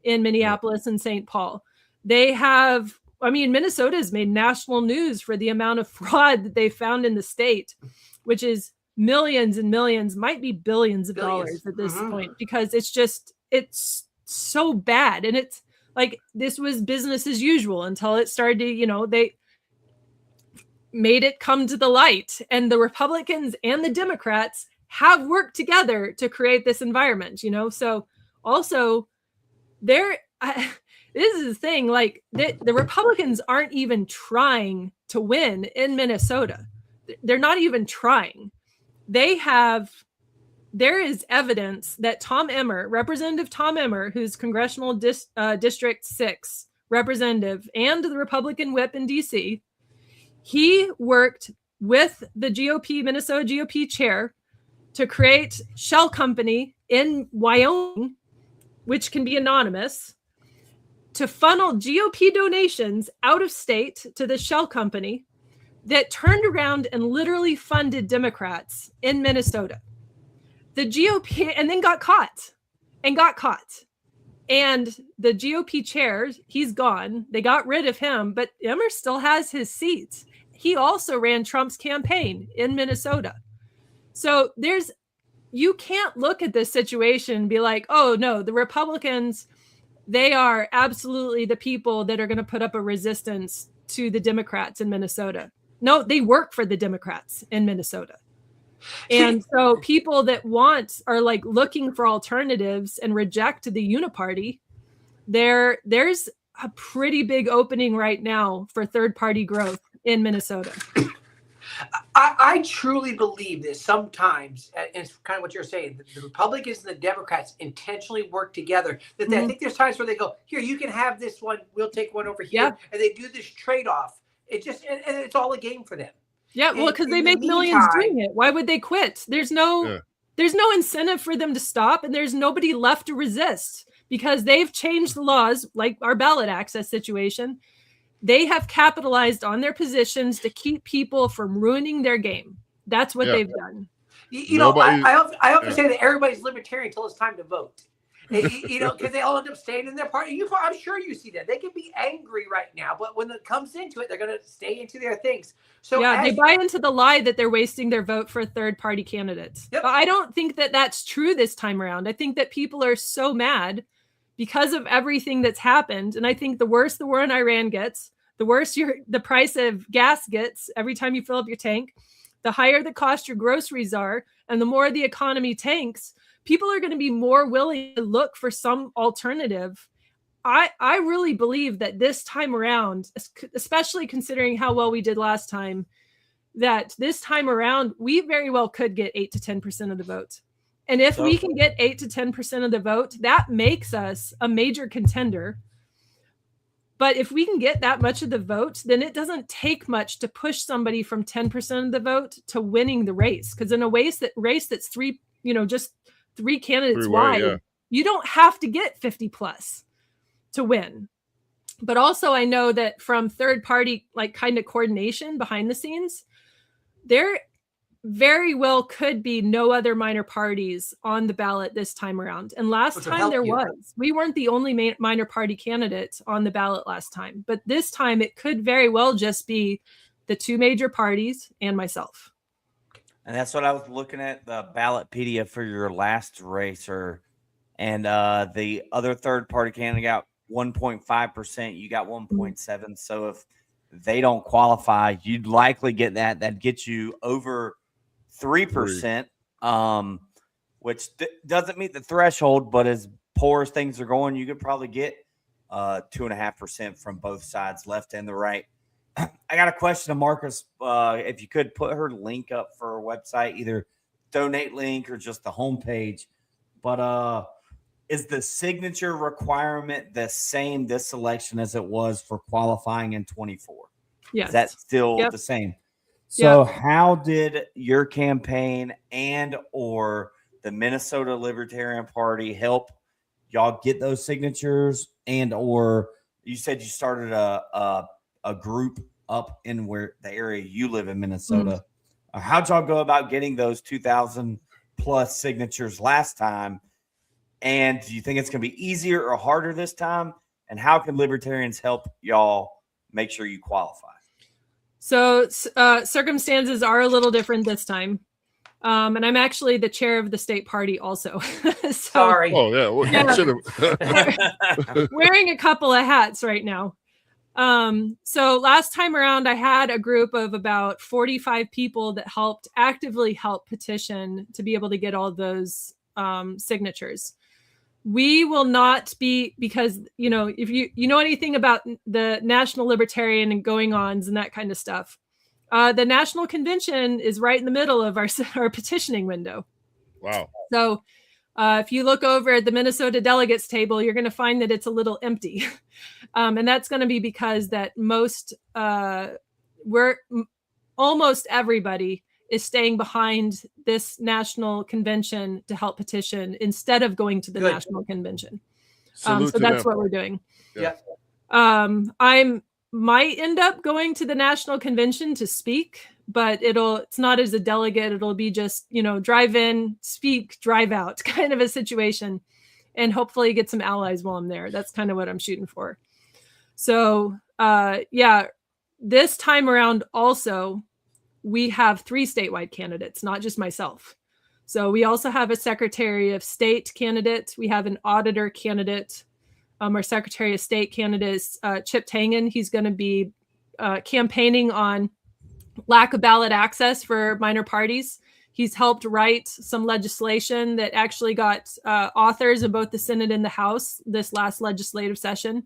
Speaker 5: in Minneapolis and St. Paul. They have, I mean, Minnesota has made national news for the amount of fraud that they found in the state, which is millions and millions, might be billions of dollars at this point, because it's so bad. And it's like, this was business as usual until it started to, they made it come to the light, and the Republicans and the Democrats have worked together to create this environment, so also this is the thing, like the Republicans aren't even trying to win in Minnesota. They're not even trying. There is evidence that Representative Tom Emmer, who's Congressional District 6 representative and the Republican whip in DC, he worked with the Minnesota GOP chair to create shell company in Wyoming, which can be anonymous, to funnel GOP donations out of state to the shell company that turned around and literally funded Democrats in Minnesota. The GOP, and then got caught. And the GOP chair, he's gone. They got rid of him, but Emmer still has his seats. He also ran Trump's campaign in Minnesota. So you can't look at this situation and be like, oh no, the Republicans, they are absolutely the people that are going to put up a resistance to the Democrats in Minnesota. No, they work for the Democrats in Minnesota. And so people that are like looking for alternatives and reject the uniparty, there's a pretty big opening right now for third party growth in Minnesota.
Speaker 4: I truly believe that sometimes, and it's kind of what you're saying, the Republicans and the Democrats intentionally work together. I think there's times where they go, here, you can have this one, we'll take one over here. Yeah. And they do this trade-off. And it's all a game for them. Yeah, well, because they make millions doing it. Why would they quit? There's no incentive for them to stop, and there's nobody left to resist, because they've changed the laws, like our ballot access situation. They have capitalized on their positions to keep people from ruining their game. That's what they've done. I often say that everybody's libertarian until it's time to vote. Because they all end up staying in their party. I'm sure you see that. They can be angry right now, but when it comes into it, they're going to stay into their things. So
Speaker 5: they buy into the lie that they're wasting their vote for third-party candidates. Yep. But I don't think that that's true this time around. I think that people are so mad because of everything that's happened. And I think the worse the war in Iran gets, the worse the price of gas gets every time you fill up your tank, the higher the cost your groceries are, and the more the economy tanks, people are going to be more willing to look for some alternative. I really believe that this time around, especially considering how well we did last time, that this time around, we very well could get 8 to 10% of the vote. And if we can get 8 to 10% of the vote, that makes us a major contender. But if we can get that much of the vote, then it doesn't take much to push somebody from 10% of the vote to winning the race. Because in a race that's just three candidates wide, you don't have to get 50 plus. to win. But also I know that from third party, like kind of coordination behind the scenes, there very well could be no other minor parties on the ballot this time around. And last time there was. We weren't the only minor party candidate on the ballot last time. But this time it could very well just be the two major parties and myself.
Speaker 1: And that's what I was looking at, the Ballotpedia for your last racer. And the other third party candidate got 1.5%. You got 1.7. So if they don't qualify, you'd likely get that. That gets you over 3%, which doesn't meet the threshold. But as poor as things are going, you could probably get 2.5% from both sides, left and the right. I got a question to Marcus. If you could put her link up for her website, either donate link or just the homepage. But is the signature requirement the same this election as it was for qualifying in 24?
Speaker 5: Yes.
Speaker 1: Is that still
Speaker 5: Yep.
Speaker 1: the same? So
Speaker 5: Yep.
Speaker 1: how did your campaign and or the Minnesota Libertarian Party help y'all get those signatures? And or you said you started a group up in where the area you live in Minnesota. How'd y'all go about getting those 2,000 plus signatures last time? And do you think it's going to be easier or harder this time? And how can libertarians help y'all make sure you qualify?
Speaker 5: So circumstances are a little different this time. And I'm actually the chair of the state party also.
Speaker 4: Sorry.
Speaker 2: Oh, yeah. Well,
Speaker 5: Yeah.
Speaker 2: you should have.
Speaker 5: Wearing a couple of hats right now. So last time around, I had a group of about 45 people that actively help petition to be able to get all those signatures. We will not be, because, if you know anything about the National Libertarian and going-ons and that kind of stuff, the National Convention is right in the middle of our petitioning window.
Speaker 2: Wow.
Speaker 5: So if you look over at the Minnesota delegates table, you're going to find that it's a little empty. And that's going to be because that almost everybody is staying behind this national convention to help petition instead of going to the national convention. So that's what we're doing.
Speaker 2: Yeah.
Speaker 5: I might end up going to the national convention to speak, but it's not as a delegate. It'll be just, drive in, speak, drive out kind of a situation, and hopefully get some allies while I'm there. That's kind of what I'm shooting for. So, this time around also, we have 3 statewide candidates, not just myself. So we also have a Secretary of State candidate. We have an auditor candidate. Our Secretary of State candidate is Chip Tangen. He's going to be campaigning on lack of ballot access for minor parties. He's helped write some legislation that actually got authors in both the Senate and the House this last legislative session.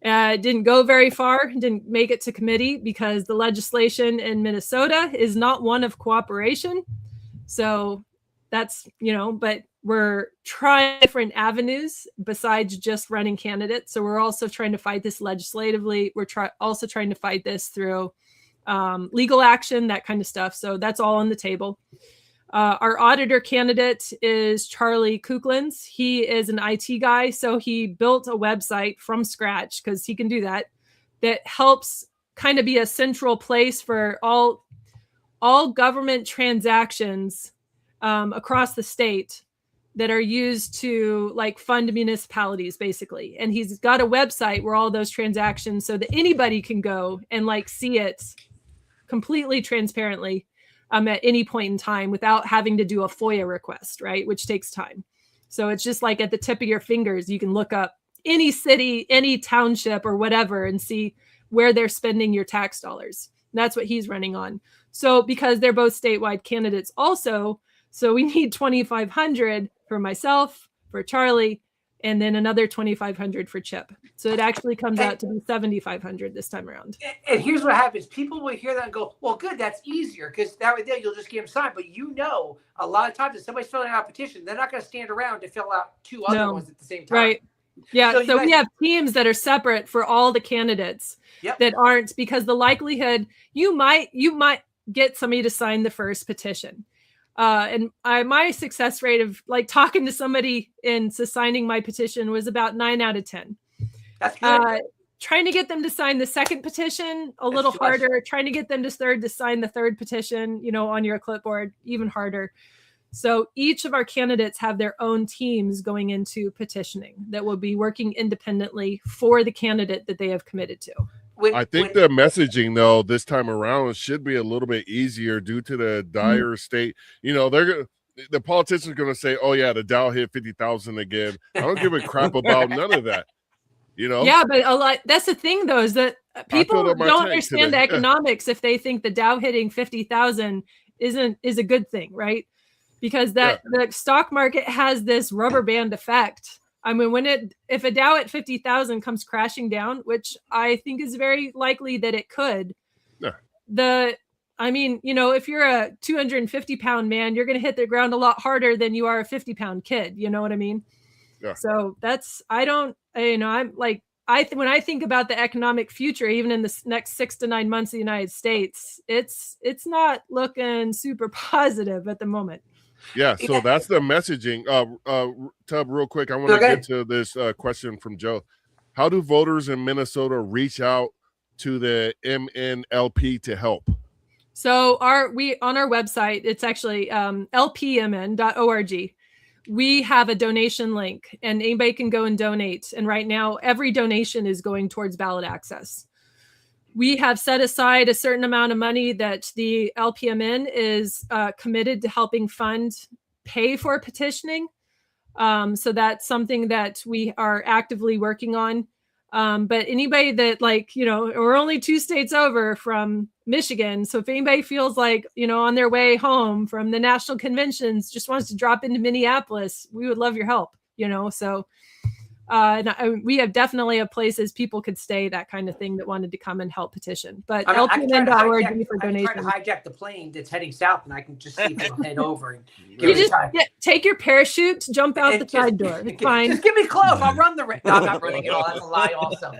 Speaker 5: It didn't go very far, didn't make it to committee because the legislation in Minnesota is not one of cooperation. So that's, but we're trying different avenues besides just running candidates. So we're also trying to fight this legislatively. We're also trying to fight this through legal action, that kind of stuff. So that's all on the table. Our auditor candidate is Charlie Kuklins. He is an IT guy, so he built a website from scratch because he can do that. That helps kind of be a central place for all government transactions across the state that are used to fund municipalities, basically. And he's got a website where all those transactions, so that anybody can go and see it completely transparently. At any point in time without having to do a FOIA request, right? Which takes time. So it's just at the tip of your fingers, you can look up any city, any township or whatever and see where they're spending your tax dollars. And that's what he's running on. So because they're both statewide candidates also, so we need 2,500 for myself, for Charlie, and then another 2,500 for Chip. So it actually comes out to be 7,500 this time around.
Speaker 4: And here's what happens. People will hear that and go, well, good, that's easier because that way there you'll just get them signed. But a lot of times if somebody's filling out a petition, they're not going to stand around to fill out 2 other ones at the same time.
Speaker 5: Right. Yeah. So we have teams that are separate for all the candidates that aren't, because the likelihood you might get somebody to sign the first petition. And my success rate of like talking to somebody and signing my petition was about 9 out of 10.
Speaker 4: That's good.
Speaker 5: Trying to get them to sign the second petition, a little harder. Trying to get them to sign the third petition, on your clipboard, even harder. So each of our candidates have their own teams going into petitioning that will be working independently for the candidate that they have committed to.
Speaker 2: I think the messaging, though, this time around should be a little bit easier due to the dire state. The politicians are going to say, "Oh yeah, the Dow hit 50,000 again." I don't give a crap about none of that.
Speaker 5: Yeah, but a lot. That's the thing, though, is that people don't understand the economics if they think the Dow hitting 50,000 is a good thing, right? Because the stock market has this rubber band effect. I mean, if a Dow at 50,000 comes crashing down, which I think is very likely that it could, if you're a 250-pound man, you're going to hit the ground a lot harder than you are a 50-pound kid. You know what I mean? Yeah. So when I think about the economic future, even in the next 6 to 9 months of the United States, it's not looking super positive at the moment.
Speaker 2: Yeah, so that's the messaging. Tub, real quick, I want to get to this question from Joe. How do voters in Minnesota reach out to the MNLP to help? So on our website, it's actually lpmn.org. We have a donation link, and anybody can go and donate. And right now, every donation is going towards ballot access. We have set aside a certain amount of money that the LPMN is committed to helping pay for petitioning. So that's something that we are actively working on. But anybody that we're only 2 states over from Michigan. So if anybody feels like, on their way home from the national conventions, just wants to drop into Minneapolis, we would love your help, so. We have definitely places people could stay, that kind of thing, that wanted to come and help petition. But LPN.org for donations. I'm trying to hijack the plane that's heading south, and I can just see if it'll head over. And you just take your parachute, jump out the side door. It's fine. Just give me close. I'll run the race. No, I'm not running at all. That's a lie also.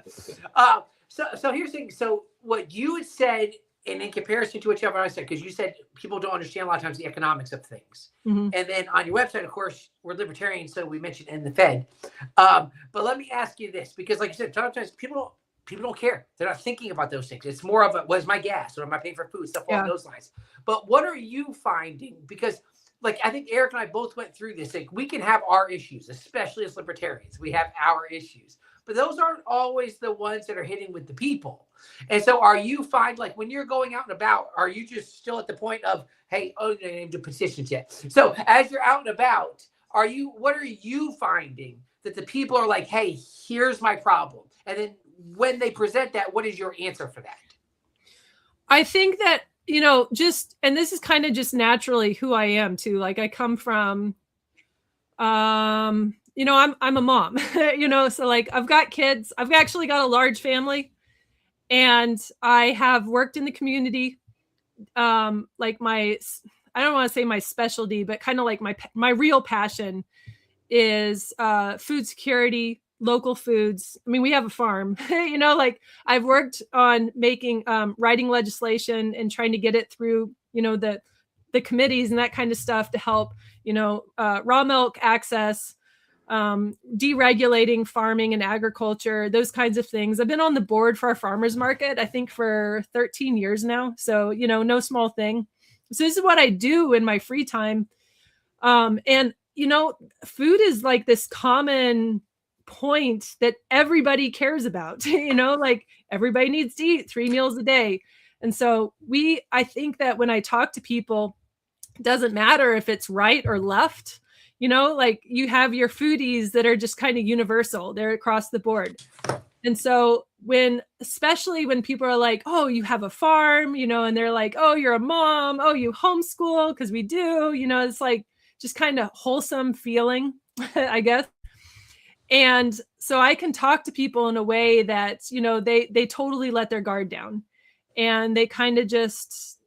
Speaker 2: So here's the thing. So what you had said, and in comparison to what I said, because you said people don't understand a lot of times the economics of things. Mm-hmm. And then on your website, of course, we're libertarians, so we mentioned in the Fed. But let me ask you this, because like you said, sometimes people don't care. They're not thinking about those things. It's more of what's my gas? What am I paying for food? Stuff along those lines. But what are you finding? Because I think Eric and I both went through this. We can have our issues, especially as libertarians. We have our issues. But those aren't always the ones that are hitting with the people. And so are you when you're going out and about, are you just still at the point of, hey, you didn't do petitions yet? So as you're out and about, what are you finding that the people are like, hey, here's my problem? And then when they present that, what is your answer for that? I think that, and this is kind of just naturally who I am too. I come from, I'm a mom, so I've got kids. I've actually got a large family, and I have worked in the community. I don't want to say my specialty, but kind of my real passion is food security, local foods. I mean, we have a farm, I've worked on writing legislation and trying to get it through, the committees and that kind of stuff to help, raw milk access, deregulating farming and agriculture, those kinds of things. I've been on the board for our farmers market, I think, for 13 years now. So, no small thing. So this is what I do in my free time. And, food is this common point that everybody cares about, everybody needs to eat 3 meals a day. And so I think that when I talk to people, it doesn't matter if it's right or left. You have your foodies that are just kind of universal. They're across the board. And so especially when people are like, oh, you have a farm, and they're like, oh, you're a mom. Oh, you homeschool, because we do, it's just kind of wholesome feeling, I guess. And so I can talk to people in a way that, they totally let their guard down, and they kind of just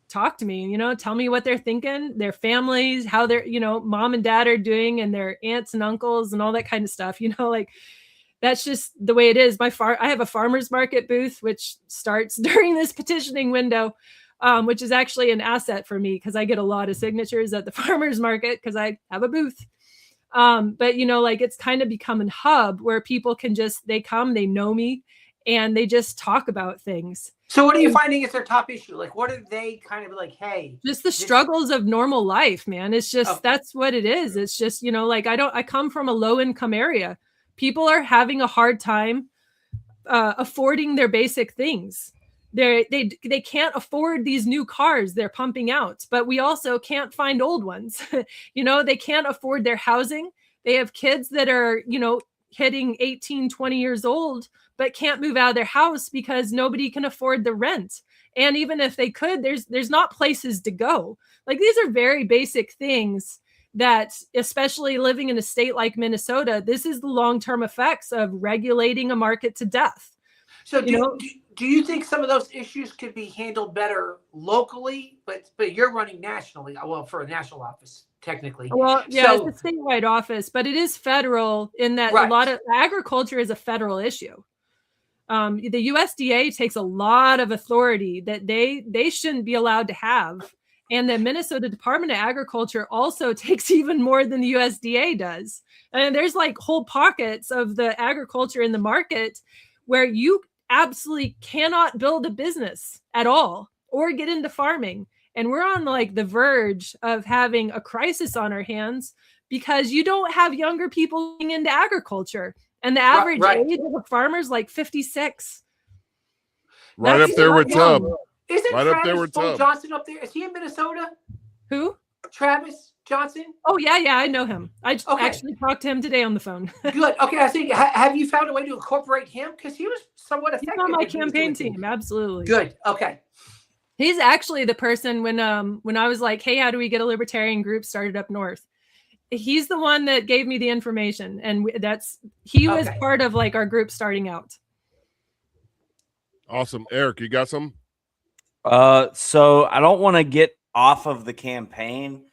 Speaker 2: talk to me, tell me what they're thinking, their families, how their, mom and dad are doing, and their aunts and uncles and all that kind of stuff, that's just the way it is. I have a farmer's market booth, which starts during this petitioning window.
Speaker 5: which is actually an asset for me because I get a lot of signatures at the farmers market because I have a booth. But like it's kind of become a hub where people can they come, they know me, and they just talk about things.
Speaker 4: So what are you finding is their top issue? Like, what are they kind of like, hey?
Speaker 5: Just the struggles of normal life, man. It's just, that's what it is. It's just, like, I come from a low income area. People are having a hard time affording their basic things. They can't afford these new cars they're pumping out, but we also can't find old ones. They can't afford their housing. They have kids that are, hitting 18, 20 years old, but can't move out of their house because nobody can afford the rent. And even if they could, there's not places to go. Like, these are very basic things that, especially living in a state like Minnesota, this is the long-term effects of regulating a market to death.
Speaker 4: So do you think some of those issues could be handled better locally, but you're running nationally? Well, for a national office, technically.
Speaker 5: Well, yeah, it's a statewide office, but it is federal in that a lot of agriculture is a federal issue. The USDA takes a lot of authority that they shouldn't be allowed to have. And the Minnesota Department of Agriculture also takes even more than the USDA does. And there's like whole pockets of the agriculture in the market where you absolutely cannot build a business at all or get into farming. And we're on like the verge of having a crisis on our hands because you don't have younger people getting into agriculture. And the average age of a farmer is like 56.
Speaker 2: Right up there with Tubb.
Speaker 4: Isn't
Speaker 2: right
Speaker 4: Travis
Speaker 2: up there with Tubb.
Speaker 4: Johnson up there? Is he in Minnesota?
Speaker 5: Who?
Speaker 4: Travis Johnson?
Speaker 5: Oh, yeah, I know him. I actually talked to him today on the phone.
Speaker 4: Good. Okay, I think, have you found a way to incorporate him? Because he was somewhat effective.
Speaker 5: He's on my campaign team, absolutely.
Speaker 4: Good. Okay.
Speaker 5: He's actually the person when I was like, hey, how do we get a libertarian group started up north? He's the one that gave me the information, and he was part of like our group starting out.
Speaker 2: Awesome. Eric, you got some?
Speaker 1: So I don't want to get off of the campaign.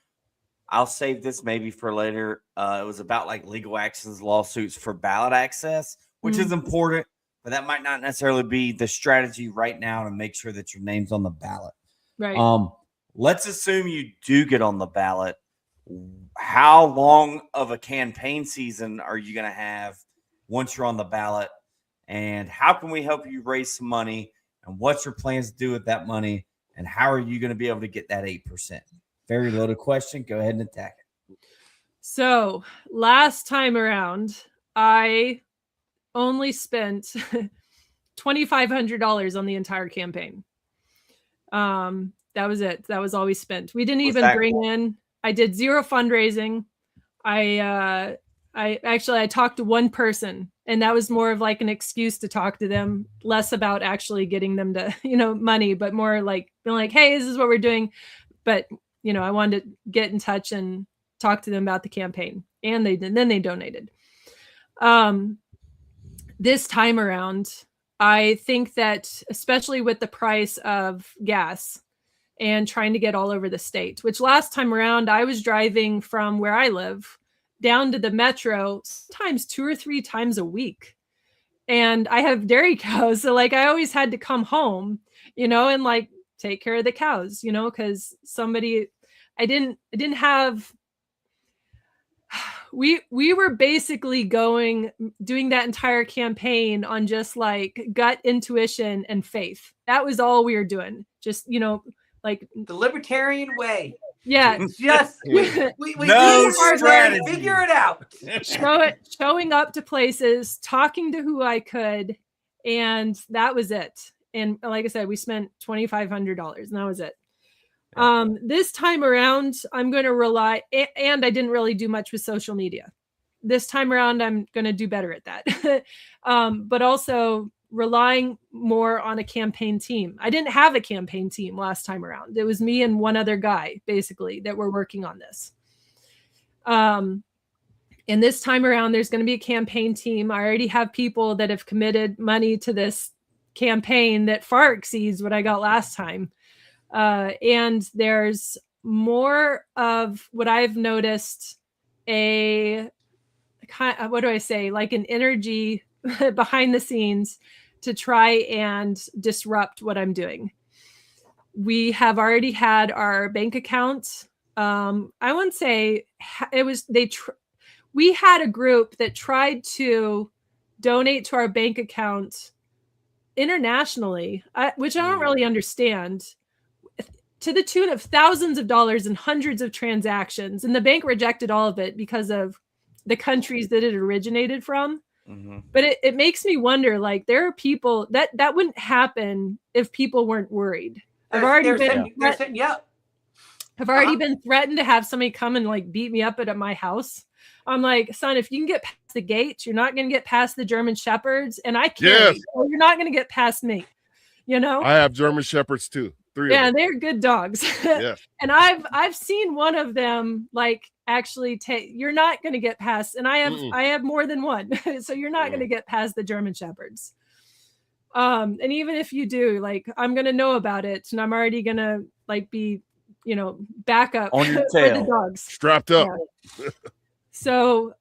Speaker 1: I'll save this maybe for later. It was about like legal actions, lawsuits for ballot access, which is important, but that might not necessarily be the strategy right now to make sure that your name's on the ballot.
Speaker 5: Right.
Speaker 1: Let's assume you do get on the ballot. How long of a campaign season are you going to have once you're on the ballot? And how can we help you raise some money? And what's your plans to do with that money? And how are you going to be able to get that 8%? Very loaded question. Go ahead and attack it.
Speaker 5: So last time around, I only spent $2,500 on the entire campaign. That was it. That was all we spent. We didn't even bring in. I did zero fundraising. I talked to one person, and that was more of like an excuse to talk to them, less about actually getting them to, money, but more like being like, hey, this is what we're doing. But, I wanted to get in touch and talk to them about the campaign, and they did. Then they donated. This time around, I think that especially with the price of gas and trying to get all over the state, which last time around I was driving from where I live down to the metro sometimes 2 or 3 times a week. And I have dairy cows. So like I always had to come home, and like take care of the cows, because I didn't have, we were basically doing that entire campaign on just like gut intuition and faith. That was all we were doing. Just, like
Speaker 4: the libertarian way.
Speaker 5: Yeah.
Speaker 4: Just we
Speaker 1: no strategy.
Speaker 4: Figure it out.
Speaker 5: Showing up to places, talking to who I could, and that was it. And like I said, we spent $2,500, and that was it. This time around, I'm going to rely, and I didn't really do much with social media. This time around, I'm going to do better at that. But also relying more on a campaign team. I didn't have a campaign team last time around. It was me and one other guy, basically, that were working on this. And this time around, there's going to be a campaign team. I already have people that have committed money to this campaign that far exceeds what I got last time. And there's more of what I've noticed, like an energy behind the scenes to try and disrupt what I'm doing. We have already had our bank account. I wouldn't say it was, we had a group that tried to donate to our bank account internationally, which I don't really understand, to the tune of thousands of dollars and hundreds of transactions. And the bank rejected all of it because of the countries that it originated from.
Speaker 1: Mm-hmm.
Speaker 5: But it makes me wonder, like, there are people that wouldn't happen if people weren't worried. I've already been threatened to have somebody come and like beat me up at my house. I'm like, son, if you can get past the gate, you're not going to get past the German Shepherds, and I can't. So you're not going to get past me. You know,
Speaker 2: I have German Shepherds too. 3 of them.
Speaker 5: They're good dogs.
Speaker 2: Yes.
Speaker 5: And I've seen one of them like actually take. You're not going to get past, and I have more than one, so you're not going to get past the German Shepherds. And even if you do, like, I'm going to know about it, and I'm already going to like be, backup
Speaker 1: on your
Speaker 5: for
Speaker 1: tail,
Speaker 5: the dogs,
Speaker 2: strapped up.
Speaker 5: Yeah. So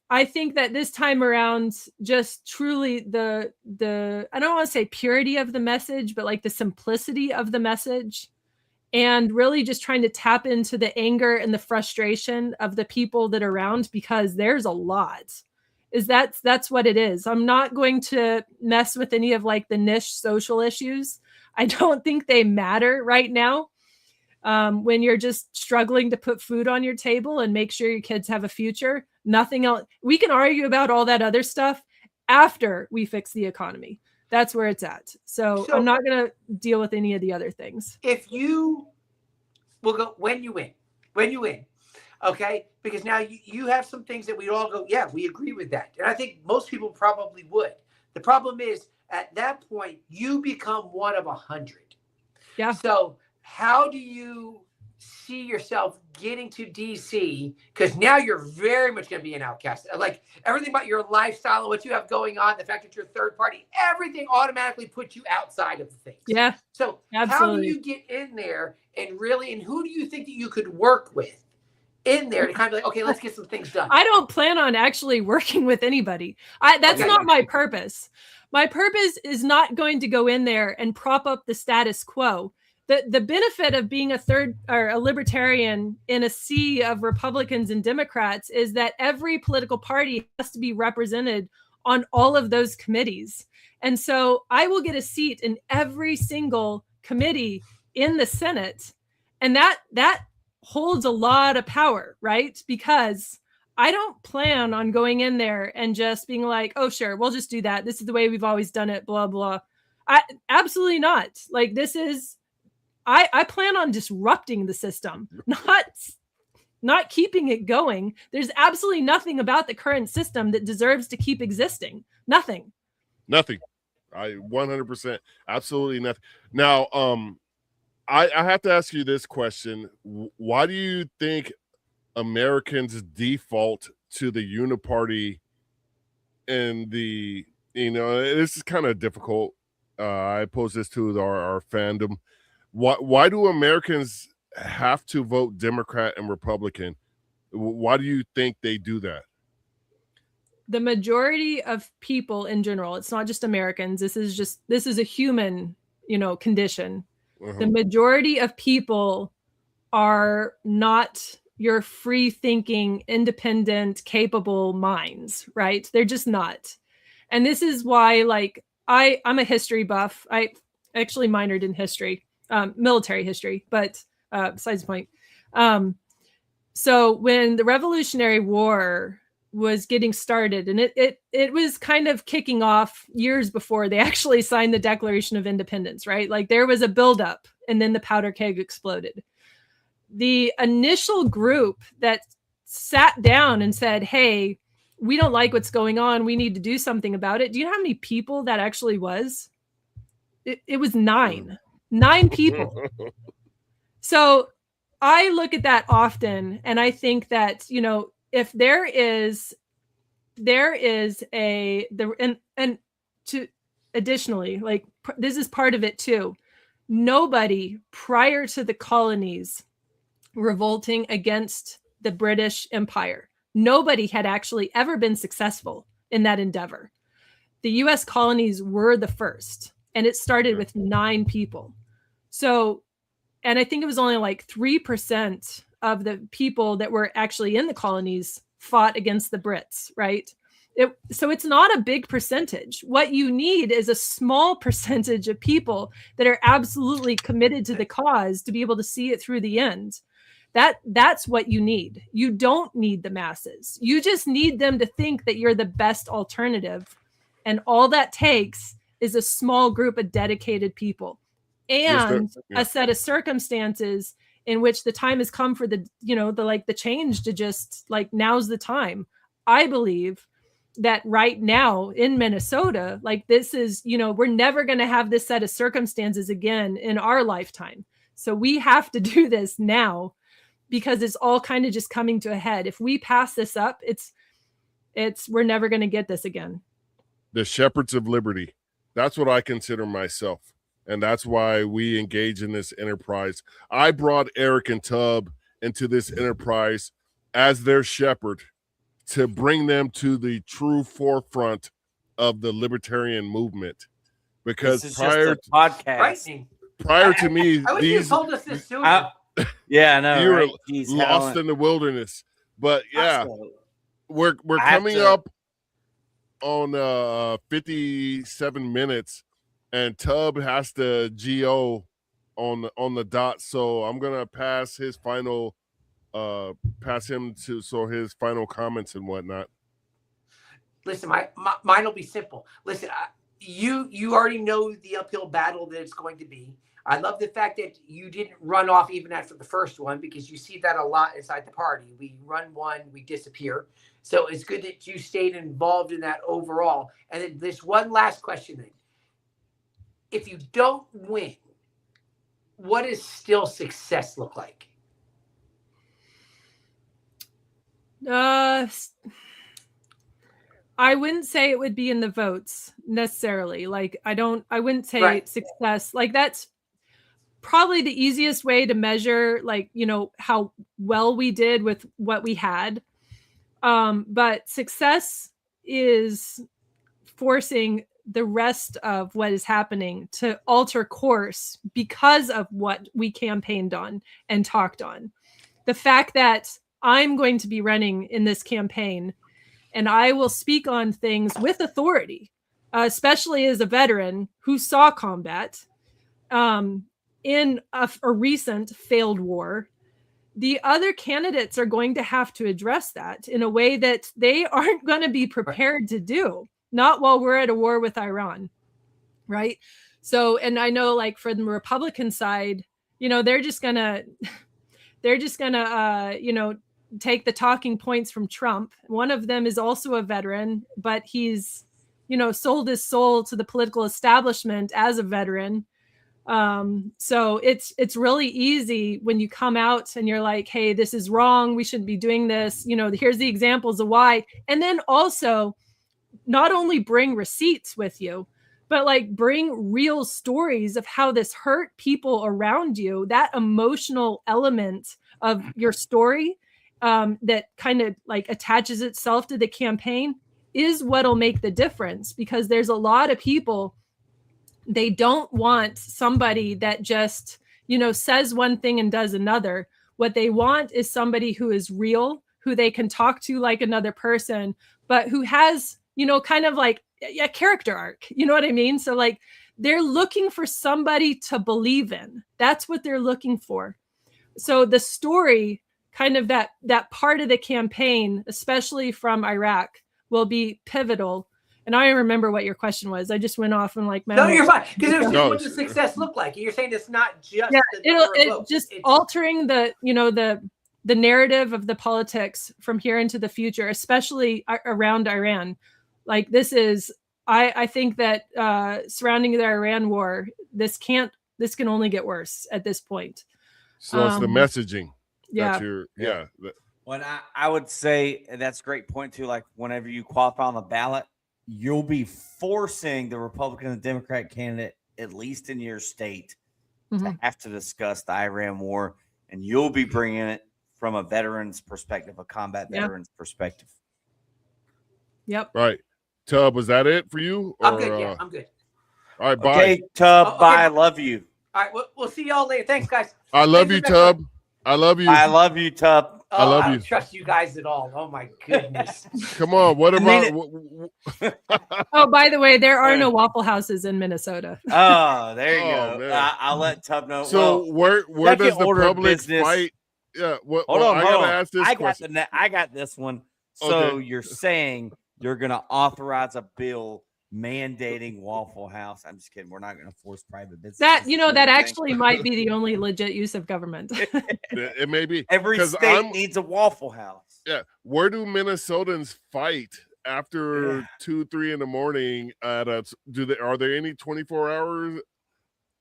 Speaker 5: I think that this time around, just truly the I don't want to say purity of the message, but like the simplicity of the message, and really just trying to tap into the anger and the frustration of the people that are around, because there's a lot. That's what it is. I'm not going to mess with any of like the niche social issues. I don't think they matter right now. When you're just struggling to put food on your table and make sure your kids have a future, nothing else. We can argue about all that other stuff after we fix the economy. That's where it's at. So I'm not going to deal with any of the other things.
Speaker 4: If you will go, when you win, okay? Because now you have some things that we all go, yeah, we agree with that. And I think most people probably would. The problem is at that point, you become one of 100.
Speaker 5: Yeah.
Speaker 4: So how do you see yourself getting to DC? Because now you're very much going to be an outcast. Like everything about your lifestyle and what you have going on, the fact that you're third party, everything automatically puts you outside of things.
Speaker 5: Yeah.
Speaker 4: So
Speaker 5: absolutely.
Speaker 4: How do you get in there and who do you think that you could work with in there to kind of be like, okay, let's get some things done?
Speaker 5: I don't plan on actually working with anybody. That's not my purpose. My purpose is not going to go in there and prop up the status quo. The benefit of being a third or a libertarian in a sea of Republicans and Democrats is that every political party has to be represented on all of those committees. And so I will get a seat in every single committee in the Senate. And that holds a lot of power, right? Because I don't plan on going in there and just being like, oh, sure, we'll just do that. This is the way we've always done it, blah, blah. Absolutely not. Like I plan on disrupting the system, not keeping it going. There's absolutely nothing about the current system that deserves to keep existing. Nothing.
Speaker 2: I 100%, absolutely nothing. Now, I have to ask you this question. Why do you think Americans default to the uniparty and this is kind of difficult. I pose this to our fandom. Why do Americans have to vote Democrat and Republican? Why do you think they do that?
Speaker 5: The majority of people in general, it's not just Americans. This is a human, condition.
Speaker 2: Uh-huh.
Speaker 5: The majority of people are not your free thinking, independent, capable minds, right? They're just not. And this is why, like, I'm a history buff. I actually minored in history. Military history, but besides the point. So when the Revolutionary War was getting started, and it was kind of kicking off years before they actually signed the Declaration of Independence, right? Like there was a buildup, and then the powder keg exploded. The initial group that sat down and said, hey, we don't like what's going on. We need to do something about it. Do you know how many people that actually was? It was 9 people. So I look at that often, and I think that, if additionally, like this is part of it too. Nobody prior to the colonies revolting against the British Empire, nobody had actually ever been successful in that endeavor. The US colonies were the first, and it started with 9 people. So, and I think it was only like 3% of the people that were actually in the colonies fought against the Brits, right? So it's not a big percentage. What you need is a small percentage of people that are absolutely committed to the cause to be able to see it through the end. That's what you need. You don't need the masses. You just need them to think that you're the best alternative. And all that takes is a small group of dedicated people and a set of circumstances in which the time has come for the change to just like, now's the time. I believe that right now in Minnesota, like this is, we're never going to have this set of circumstances again in our lifetime. So we have to do this now because it's all kind of just coming to a head. If we pass this up, we're never going to get this again.
Speaker 2: The shepherds of liberty. That's what I consider myself. And that's why we engage in this enterprise. I brought Eric and Tub into this enterprise as their shepherd to bring them to the true forefront of the libertarian movement. Because prior to me,
Speaker 4: I wish you told us this sooner.
Speaker 1: I know.
Speaker 2: You
Speaker 1: right?
Speaker 2: were lost in the wilderness. But yeah, we're coming up on 57 minutes, and Tub has to GO on the dot. So I'm gonna pass his final. Pass him to his final comments and whatnot.
Speaker 4: Listen, mine will be simple. Listen, you already know the uphill battle that it's going to be. I love the fact that you didn't run off even after the first one, because you see that a lot inside the party. We run one, we disappear. So it's good that you stayed involved in that overall. And then this one last question then. If you don't win, what does still success look like?
Speaker 5: I wouldn't say it would be in the votes necessarily. Like I wouldn't say success. Like that's probably the easiest way to measure, like, how well we did with what we had. But success is forcing the rest of what is happening to alter course because of what we campaigned on and talked on. The fact that I'm going to be running in this campaign and I will speak on things with authority, especially as a veteran who saw combat in a recent failed war. The other candidates are going to have to address that in a way that they aren't going to be prepared to do, not while we're at a war with Iran, right? So, and I know, like, for the Republican side, they're just gonna take the talking points from Trump. One of them is also a veteran, but he's, sold his soul to the political establishment as a veteran. So it's really easy when you come out and you're like, hey, this is wrong. We shouldn't be doing this. Here's the examples of why. And then also not only bring receipts with you, but like bring real stories of how this hurt people around you. That emotional element of your story that kind of like attaches itself to the campaign is what'll make the difference, because there's a lot of people, they don't want somebody that just, says one thing and does another. What they want is somebody who is real, who they can talk to like another person, but who has, kind of like a character arc. You know what I mean? So like they're looking for somebody to believe in. That's what they're looking for. So the story, kind of that part of the campaign, especially from Iraq, will be pivotal. And I don't remember what your question was. I just went off and like,
Speaker 4: no, you're fine. Because it was just what does success look like? And you're saying it's not just
Speaker 5: it's altering the narrative of the politics from here into the future, especially around Iran. Like this is, I think that surrounding the Iran war, this can only get worse at this point.
Speaker 2: So it's the messaging.
Speaker 5: Yeah.
Speaker 1: When I would say that's a great point too. Like whenever you qualify on the ballot, you'll be forcing the Republican and Democrat candidate, at least in your state, to have to discuss the Iran war, and you'll be bringing it from a veteran's perspective, a combat veteran's perspective.
Speaker 5: Yep.
Speaker 2: Right. Tub, was that it for you?
Speaker 4: I'm good. Yeah, I'm good.
Speaker 2: All right, bye.
Speaker 1: Okay, Tub, bye. I love you.
Speaker 4: All right, we'll see y'all later. Thanks, guys.
Speaker 2: I love you,
Speaker 4: Thanks for
Speaker 2: Tub. I love you.
Speaker 1: I love you, Tub.
Speaker 4: Oh,
Speaker 2: I love
Speaker 4: I
Speaker 2: you.
Speaker 4: don't trust you guys at all. Oh my goodness.
Speaker 2: Come on. What
Speaker 1: need
Speaker 2: about?
Speaker 5: Oh, by the way, there are no Waffle Houses in Minnesota.
Speaker 1: Oh, there you
Speaker 2: Oh,
Speaker 1: go.
Speaker 2: man.
Speaker 1: I'll let Tub know.
Speaker 2: So
Speaker 1: Well,
Speaker 2: where
Speaker 1: second
Speaker 2: does the
Speaker 1: order of
Speaker 2: public
Speaker 1: business-
Speaker 2: fight? Yeah.
Speaker 1: hold
Speaker 2: Well,
Speaker 1: on,
Speaker 2: I
Speaker 1: hold
Speaker 2: gotta
Speaker 1: on.
Speaker 2: ask this question.
Speaker 1: I got this one. So
Speaker 2: Okay.
Speaker 1: you're saying you're going to authorize a bill mandating Waffle House? I'm just kidding. We're not going to force private business.
Speaker 5: That that actually might be the only legit use of government.
Speaker 2: It may be
Speaker 1: Every
Speaker 2: 'cause
Speaker 1: state needs a Waffle House.
Speaker 2: Yeah. Where do Minnesotans fight after 2-3 in the morning at a are there any 24 hours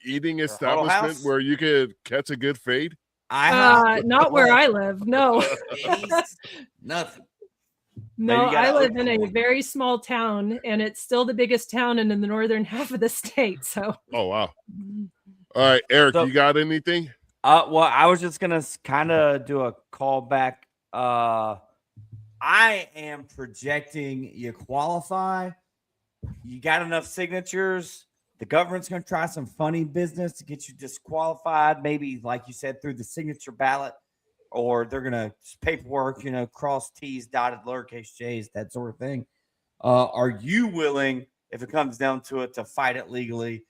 Speaker 2: eating establishment
Speaker 1: house?
Speaker 2: where you could catch a good fade?
Speaker 5: Not where I live. No.
Speaker 1: Nothing.
Speaker 5: No,
Speaker 1: Maybe you gotta
Speaker 5: I live
Speaker 1: open
Speaker 5: in a
Speaker 1: one.
Speaker 5: very small town, and it's still the biggest town in the northern half of the state. So,
Speaker 2: Oh wow. All right, Eric,
Speaker 1: So-
Speaker 2: you got anything?
Speaker 1: Well, I was just gonna kind of do a callback. I am projecting you qualify. You got enough signatures. The government's gonna try some funny business to get you disqualified. Maybe, like you said, through the signature ballot, or they're gonna paperwork. Cross T's, dotted lowercase J's, that sort of thing. Are you willing, if it comes down to it, to fight it legally?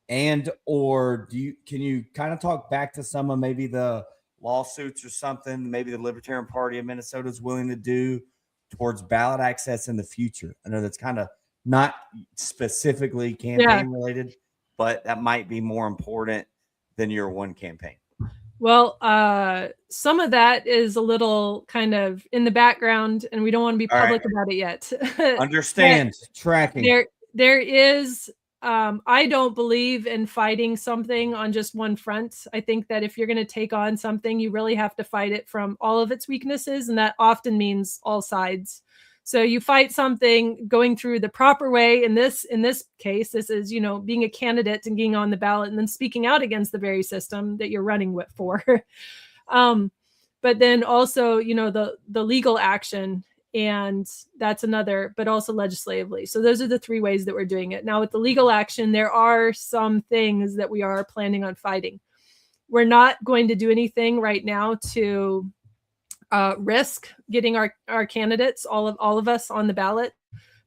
Speaker 1: And or can you kind of talk back to some of maybe the lawsuits or something maybe the Libertarian Party of Minnesota is willing to do towards ballot access in the future? I know that's kind of not specifically campaign related, but that might be more important than your one campaign.
Speaker 5: well, some of that is a little kind of in the background, and we don't want to be
Speaker 1: All
Speaker 5: public about it yet.
Speaker 1: Understand tracking.
Speaker 5: There is. I don't believe in fighting something on just one front. I think that if you're going to take on something, you really have to fight it from all of its weaknesses, and that often means all sides. So you fight something going through the proper way. In this case, this is being a candidate and getting on the ballot, and then speaking out against the very system that you're running for. But then also the legal action. And that's another, but also legislatively. So those are the three ways that we're doing it. Now with the legal action, there are some things that we are planning on fighting. We're not going to do anything right now to risk getting our candidates, all of us, on the ballot.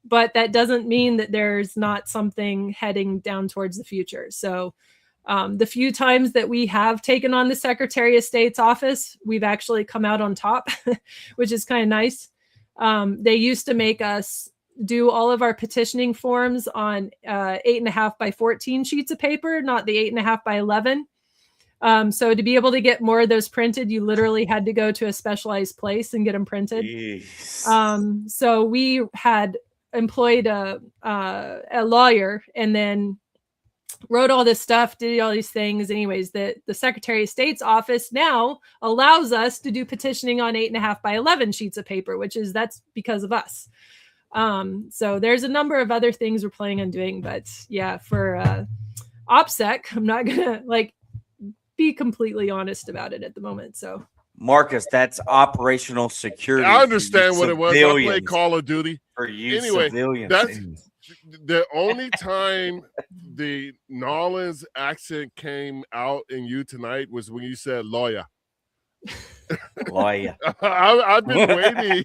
Speaker 5: But that doesn't mean that there's not something heading down towards the future. So the few times that we have taken on the Secretary of State's office, we've actually come out on top, which is kind of nice. They used to make us do all of our petitioning forms on 8.5 by 14 sheets of paper, not the 8.5 by 11. So to be able to get more of those printed, you literally had to go to a specialized place and get them printed. So we had employed a lawyer and then wrote all this stuff, did all these things. Anyways, the Secretary of State's office now allows us to do petitioning on 8.5 by 11 sheets of paper, that's because of us. So there's a number of other things we're planning on doing, but yeah, for OPSEC, I'm not gonna be completely honest about it at the moment. So
Speaker 1: Marcus, that's operational security.
Speaker 2: I understand what it was. I
Speaker 1: civilians.
Speaker 2: played Call of Duty.
Speaker 1: For you
Speaker 2: Anyway,
Speaker 1: civilians.
Speaker 2: that's the only time the Nolans accent came out in you tonight was when you said lawyer.
Speaker 1: Lawyer.
Speaker 2: I've been waiting.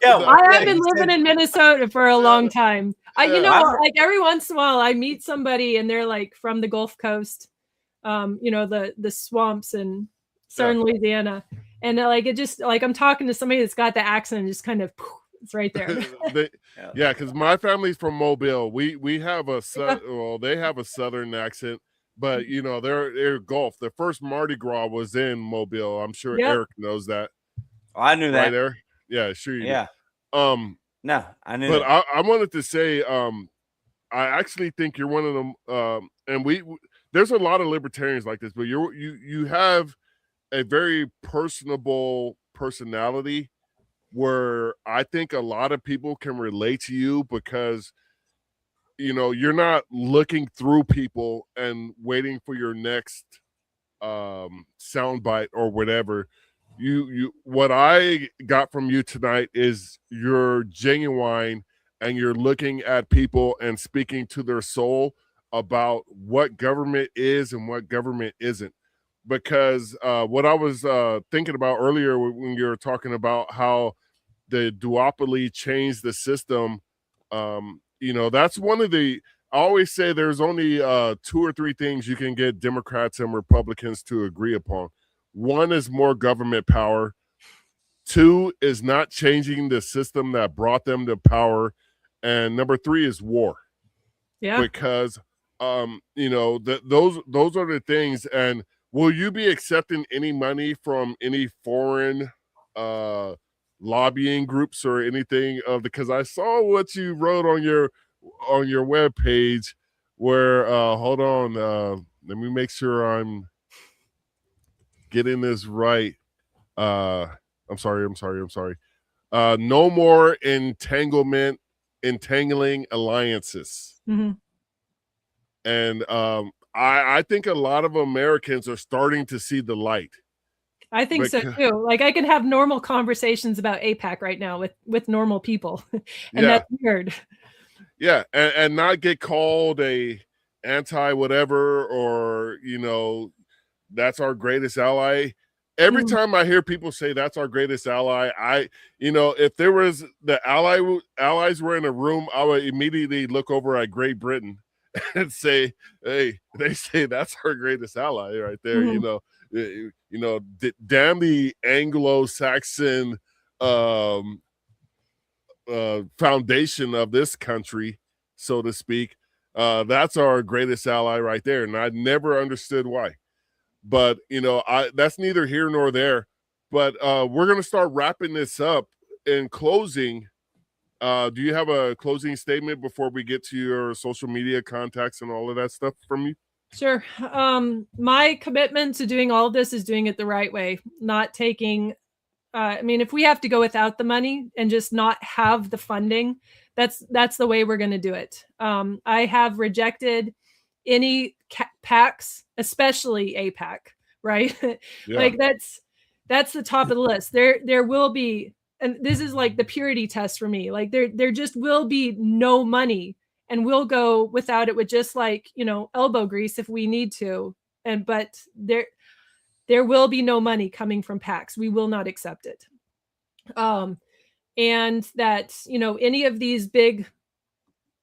Speaker 5: I have been living in Minnesota for a long time. Every once in a while I meet somebody and they're from the Gulf Coast, the swamps in southern Louisiana. And it just I'm talking to somebody that's got the accent and just kind of it's right there.
Speaker 2: Yeah, because my family's from Mobile. We have they have a southern accent, but they're Gulf. The first Mardi Gras was in Mobile. I'm sure Eric knows that.
Speaker 1: Oh, I knew that.
Speaker 2: Right there. Yeah, sure.
Speaker 1: Yeah. No, I knew.
Speaker 2: But
Speaker 1: that.
Speaker 2: I wanted to say, I actually think you're one of them. And there's a lot of libertarians like this, but you have a very personable personality where I think a lot of people can relate to you because you're not looking through people and waiting for your next soundbite or whatever. What I got from you tonight is you're genuine and you're looking at people and speaking to their soul about what government is and what government isn't. Because what I was thinking about earlier when you were talking about how the duopoly changed the system, that's one of the, I always say there's only 2 or 3 things you can get Democrats and Republicans to agree upon. One is more government power. 2 is not changing the system that brought them to power. And number 3 is war.
Speaker 5: Yeah.
Speaker 2: Because, those are the things. And will you be accepting any money from any foreign lobbying groups or anything? Because I saw what you wrote on your webpage where, hold on, let me make sure I'm getting this right. I'm sorry. No more entangling alliances.
Speaker 5: Mm-hmm.
Speaker 2: And I think a lot of Americans are starting to see the light.
Speaker 5: I think so too. Like I can have normal conversations about AIPAC right now with normal people, and that's weird.
Speaker 2: Yeah, and not get called a anti whatever, or that's our greatest ally. Every time I hear people say that's our greatest ally, if there was the allies were in a room, I would immediately look over at Great Britain and say, hey, they say that's our greatest ally right there. Damn the Anglo-Saxon foundation of this country, so to speak. That's our greatest ally right there. And I never understood why. But, that's neither here nor there. But we're going to start wrapping this up. In closing, do you have a closing statement before we get to your social media contacts and all of that stuff from you?
Speaker 5: Sure. My commitment to doing all of this is doing it the right way, not taking, if we have to go without the money and just not have the funding, that's the way we're going to do it. I have rejected any PACs, especially AIPAC, right?
Speaker 2: Yeah.
Speaker 5: Like that's the top of the list. There will be, and this is like the purity test for me. Like there just will be no money, and we'll go without it with just like, elbow grease if we need to. But there will be no money coming from PACs. We will not accept it. And that, any of these big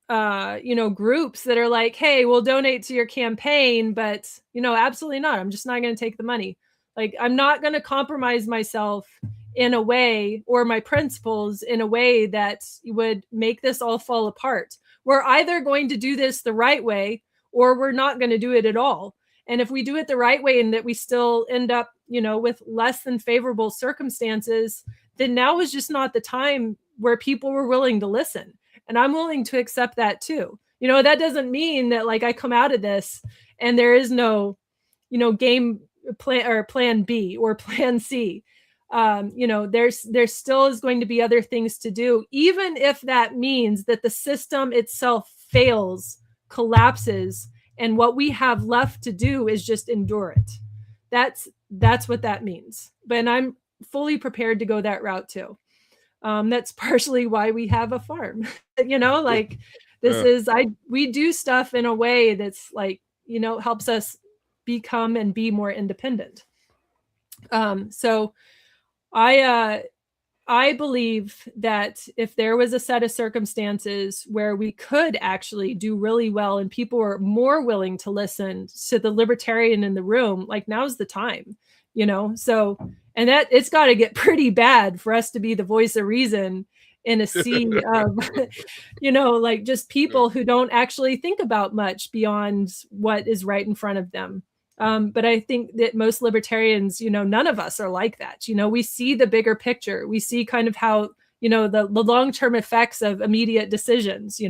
Speaker 5: groups that are like, hey, we'll donate to your campaign, but absolutely not. I'm just not going to take the money. Like, I'm not going to compromise myself in a way, or my principles in a way that would make this all fall apart. We're either going to do this the right way, or we're not going to do it at all. And if we do it the right way and that we still end up, with less than favorable circumstances, then now is just not the time where people were willing to listen. And I'm willing to accept that too. That doesn't mean that like I come out of this and there is no, game plan or plan B or plan C. There still is going to be other things to do, even if that means that the system itself fails, collapses, and what we have left to do is just endure it. That's what that means. But I'm fully prepared to go that route too. That's partially why we have a farm. We do stuff in a way that's like, helps us become and be more independent. So I believe that if there was a set of circumstances where we could actually do really well and people were more willing to listen to the libertarian in the room, like now's the time, so, and that it's got to get pretty bad for us to be the voice of reason in a sea of, like just people who don't actually think about much beyond what is right in front of them. But I think that most libertarians, none of us are like that. We see the bigger picture. We see kind of how, the long-term effects of immediate decisions,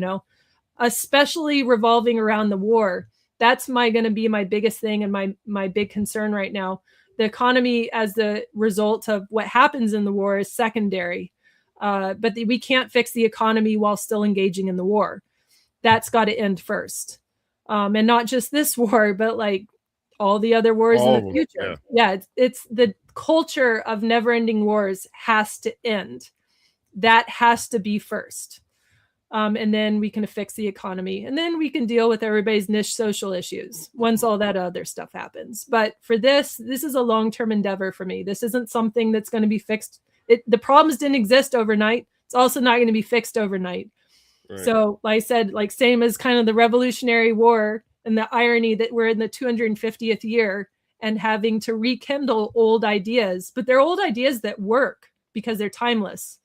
Speaker 5: especially revolving around the war. That's going to be my biggest thing and my big concern right now. The economy as the result of what happens in the war is secondary. But we can't fix the economy while still engaging in the war. That's got to end first. And not just this war, but like all the other wars in the future. Yeah, it's the culture of never-ending wars has to end. That has to be first. And then we can fix the economy. And then we can deal with everybody's niche social issues once all that other stuff happens. But for this is a long-term endeavor for me. This isn't something that's going to be fixed. The problems didn't exist overnight. It's also not going to be fixed overnight. Right. So like I said, like same as kind of the Revolutionary War and the irony that we're in the 250th year and having to rekindle old ideas, but they're old ideas that work because they're timeless.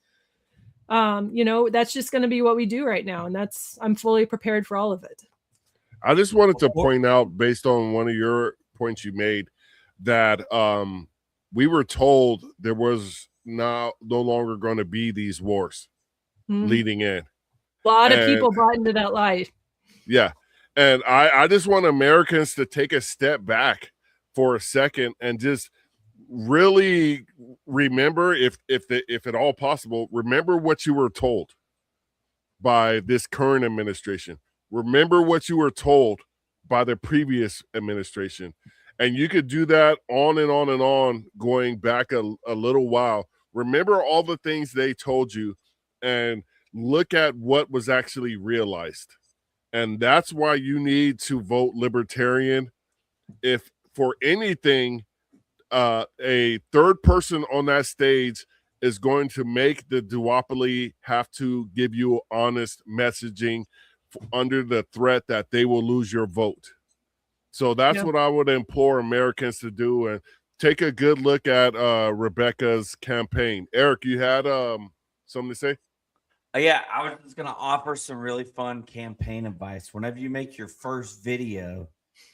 Speaker 5: That's just going to be what we do right now. And I'm fully prepared for all of it.
Speaker 2: I just wanted to point out, based on one of your points you made, that we were told there was no longer going to be these wars leading in.
Speaker 5: A lot of people bought into that lie. Yeah.
Speaker 2: And I just want Americans to take a step back for a second and just really remember, if at all possible, remember what you were told by this current administration. Remember what you were told by the previous administration. And you could do that on and on and on, going back a little while. Remember all the things they told you and look at what was actually realized. And that's why you need to vote Libertarian. If for anything, a third person on that stage is going to make the duopoly have to give you honest messaging under the threat that they will lose your vote. So that's what I would implore Americans to do, and take a good look at Rebecca's campaign. Eric, you had something to say?
Speaker 1: Yeah, I was just going to offer some really fun campaign advice. Whenever you make your first video,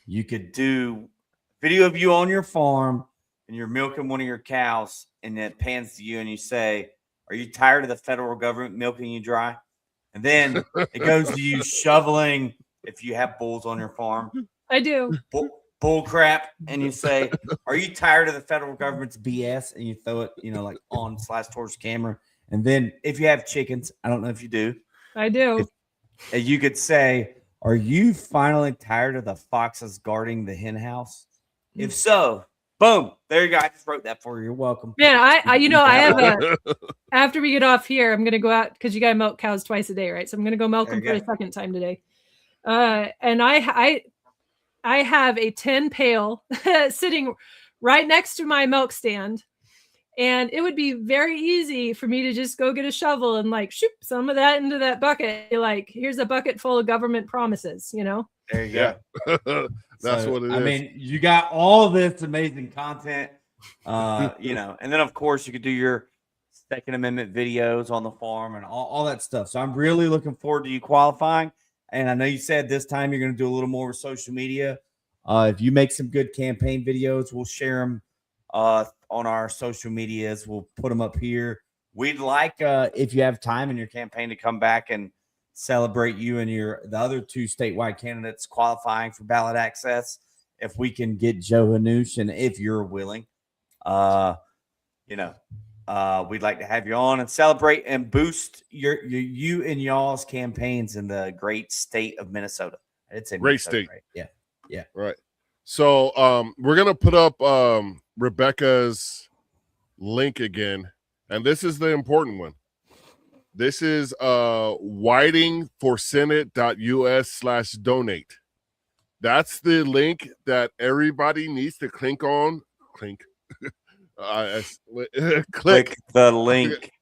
Speaker 1: you could do video of you on your farm and you're milking one of your cows, and it pans to you and you say, "Are you tired of the federal government milking you dry?" And then it goes to you shoveling, if you have bulls on your farm.
Speaker 5: I do.
Speaker 1: Bull crap. And you say, "Are you tired of the federal government's BS?" And you throw it, like on / towards camera. And then if you have chickens, I don't know if you do.
Speaker 5: I do.
Speaker 1: You could say, "Are you finally tired of the foxes guarding the hen house?" If so, boom, there you go. I just wrote that for you. You're welcome.
Speaker 5: Man, I have after we get off here, I'm going to go out because you got to milk cows twice a day, right? So I'm going to go milk them for a second time today. And I have a tin pail sitting right next to my milk stand. And it would be very easy for me to just go get a shovel and shoot some of that into that bucket. Here's a bucket full of government promises,
Speaker 1: There you go.
Speaker 2: That's what it is.
Speaker 1: I mean, you got all this amazing content, and then of course you could do your Second Amendment videos on the farm and all that stuff. So I'm really looking forward to you qualifying. And I know you said this time you're going to do a little more with social media. If you make some good campaign videos, we'll share them on our social medias. We'll put them up here. We'd like, if you have time in your campaign, to come back and celebrate you and the other two statewide candidates qualifying for ballot access. If we can get Joe Hanoush, and if you're willing, we'd like to have you on and celebrate and boost you and y'all's campaigns in the great state of Minnesota. It's a
Speaker 2: great state.
Speaker 1: Right? Yeah.
Speaker 2: Right. So we're going to put up Rebecca's link again. And this is the important one. This is whitingforsenate.us/donate. That's the link that everybody needs to click the link.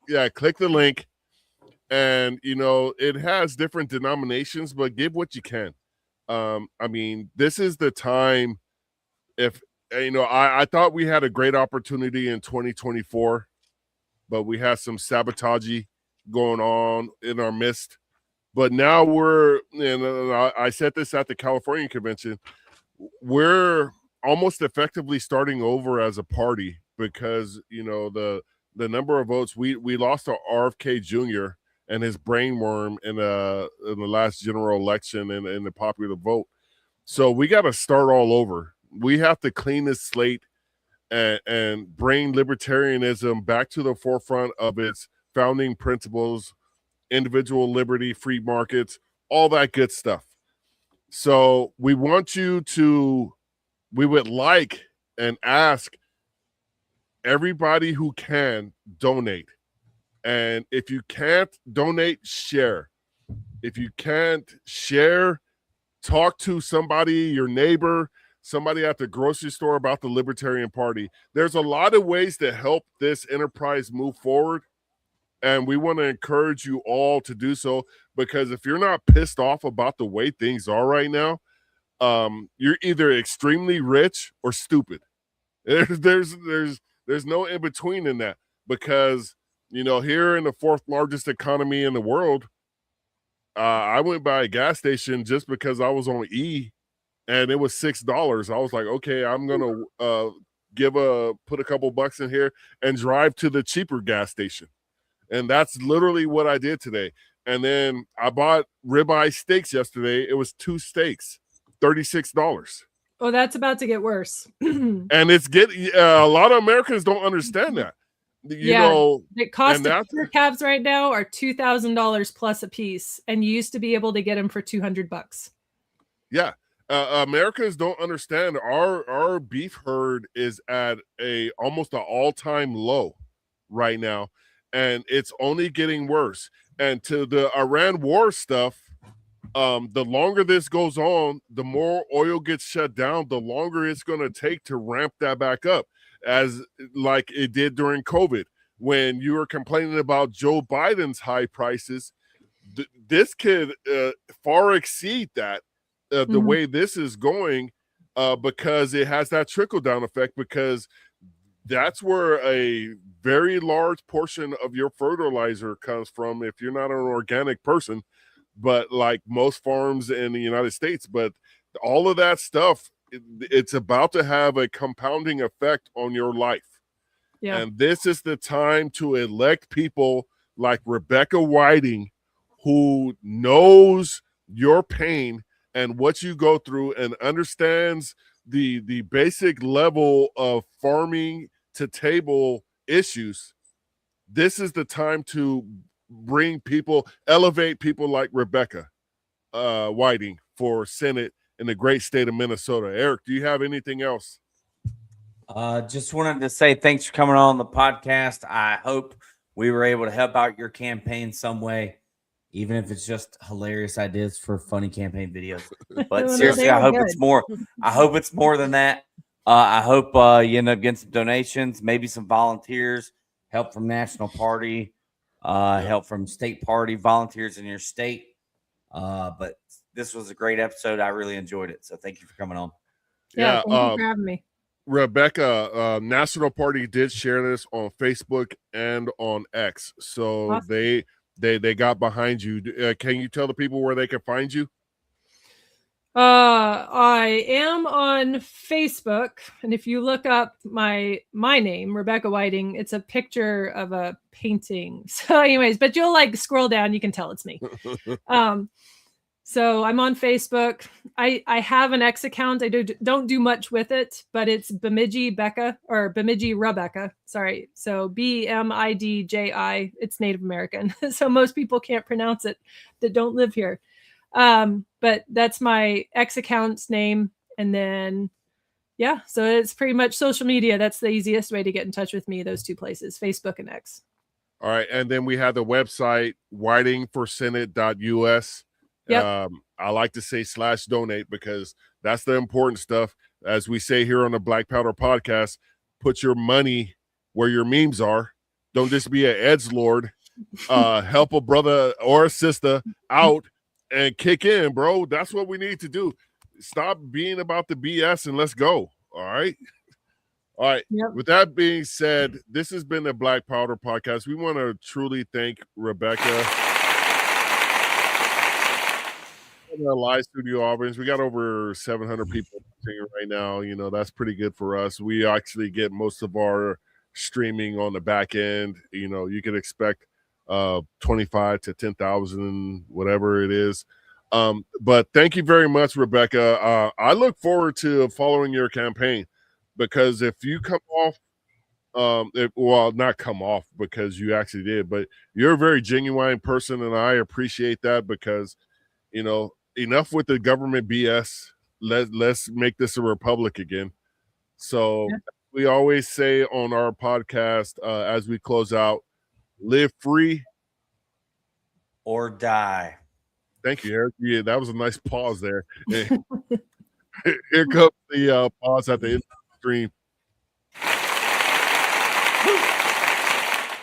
Speaker 2: Yeah, click the link. And, it has different denominations, but give what you can. This is the time. If, I thought we had a great opportunity in 2024, but we had some sabotage going on in our midst. But now I said this at the California convention, we're almost effectively starting over as a party because, the number of votes, we lost to RFK Jr. and his brainworm in the last general election and in the popular vote. So we got to start all over. We have to clean this slate and bring libertarianism back to the forefront of its founding principles, individual liberty, free markets, all that good stuff. So we would like and ask everybody who can donate. And if you can't donate, share. If you can't share, talk to somebody, your neighbor, somebody at the grocery store about the Libertarian Party. There's a lot of ways to help this enterprise move forward. And we want to encourage you all to do so, because if you're not pissed off about the way things are right now, you're either extremely rich or stupid. There's no in between in that, because here in the fourth largest economy in the world, I went by a gas station just because I was on E, and it was $6. I was like, okay, I'm gonna put a couple bucks in here and drive to the cheaper gas station. And that's literally what I did today. And then I bought ribeye steaks yesterday. It was 2 steaks, $36.
Speaker 5: Oh, that's about to get worse.
Speaker 2: And it's a lot of Americans don't understand that.
Speaker 5: The cost of quarter calves right now are $2,000 plus a piece, and you used to be able to get them for $200.
Speaker 2: Yeah. Americans don't understand. Our beef herd is at almost an all-time low right now, and it's only getting worse. And to the Iran war stuff, the longer this goes on, the more oil gets shut down, the longer it's going to take to ramp that back up, as like it did during COVID. When you were complaining about Joe Biden's high prices, this could far exceed that. The way this is going, because it has that trickle-down effect, because that's where a very large portion of your fertilizer comes from if you're not an organic person, but like most farms in the United States. But all of that stuff, it's about to have a compounding effect on your life. Yeah. And this is the time to elect people like Rebecca Whiting, who knows your pain and what you go through and understands the basic level of farming to table issues. This is the time to elevate people like Rebecca Whiting for Senate in the great state of Minnesota. Eric, do you have anything else?
Speaker 1: Just wanted to say thanks for coming on the podcast. I hope we were able to help out your campaign some way, even if it's just hilarious ideas for funny campaign videos. But seriously, I hope it's more. I hope it's more than that. I hope you end up getting some donations, maybe some volunteers, help from National Party, help from state party volunteers in your state. But this was a great episode. I really enjoyed it. So thank you for coming on.
Speaker 5: Yeah, thank you for having me.
Speaker 2: Rebecca, National Party did share this on Facebook and on X. So awesome. They got behind you. Can you tell the people where they can find you?
Speaker 5: I am on Facebook, and if you look up my name, Rebecca Whiting, it's a picture of a painting. So anyways, but you'll like scroll down, you can tell it's me. So I'm on Facebook. I have an X account. I don't do much with it, but it's Bemidji Becca, or Bemidji Rebecca. Sorry. So BMIDJI. It's Native American. So most people can't pronounce it that don't live here. But that's my X account's name. And then, yeah, so it's pretty much social media. That's the easiest way to get in touch with me, those two places, Facebook and X.
Speaker 2: All right. And then we have the website, whitingforsenate.us.
Speaker 5: Yep.
Speaker 2: I like to say /donate, because that's the important stuff. As we say here on the Black Powder Podcast, put your money where your memes are. Don't just be an edgelord. Help a brother or a sister out and kick in, bro. That's what we need to do. Stop being about the BS and let's go. All right. All right. Yep. With that being said, this has been the Black Powder Podcast. We want to truly thank Rebecca. Our live studio audience, we got over 700 people watching right now. You know, that's pretty good for us. We actually get most of our streaming on the back end. You know, you can expect 25 to 10,000, whatever it is. But thank you very much, Rebecca. I look forward to following your campaign, because if you come off, not come off because you actually did, but you're a very genuine person, and I appreciate that, because, you know, enough with the government BS. Let's make this a republic again. So we always say on our podcast, as we close out, live free
Speaker 1: or die.
Speaker 2: Thank you, Eric. Yeah, that was a nice pause there. Here comes the pause at the end of the stream.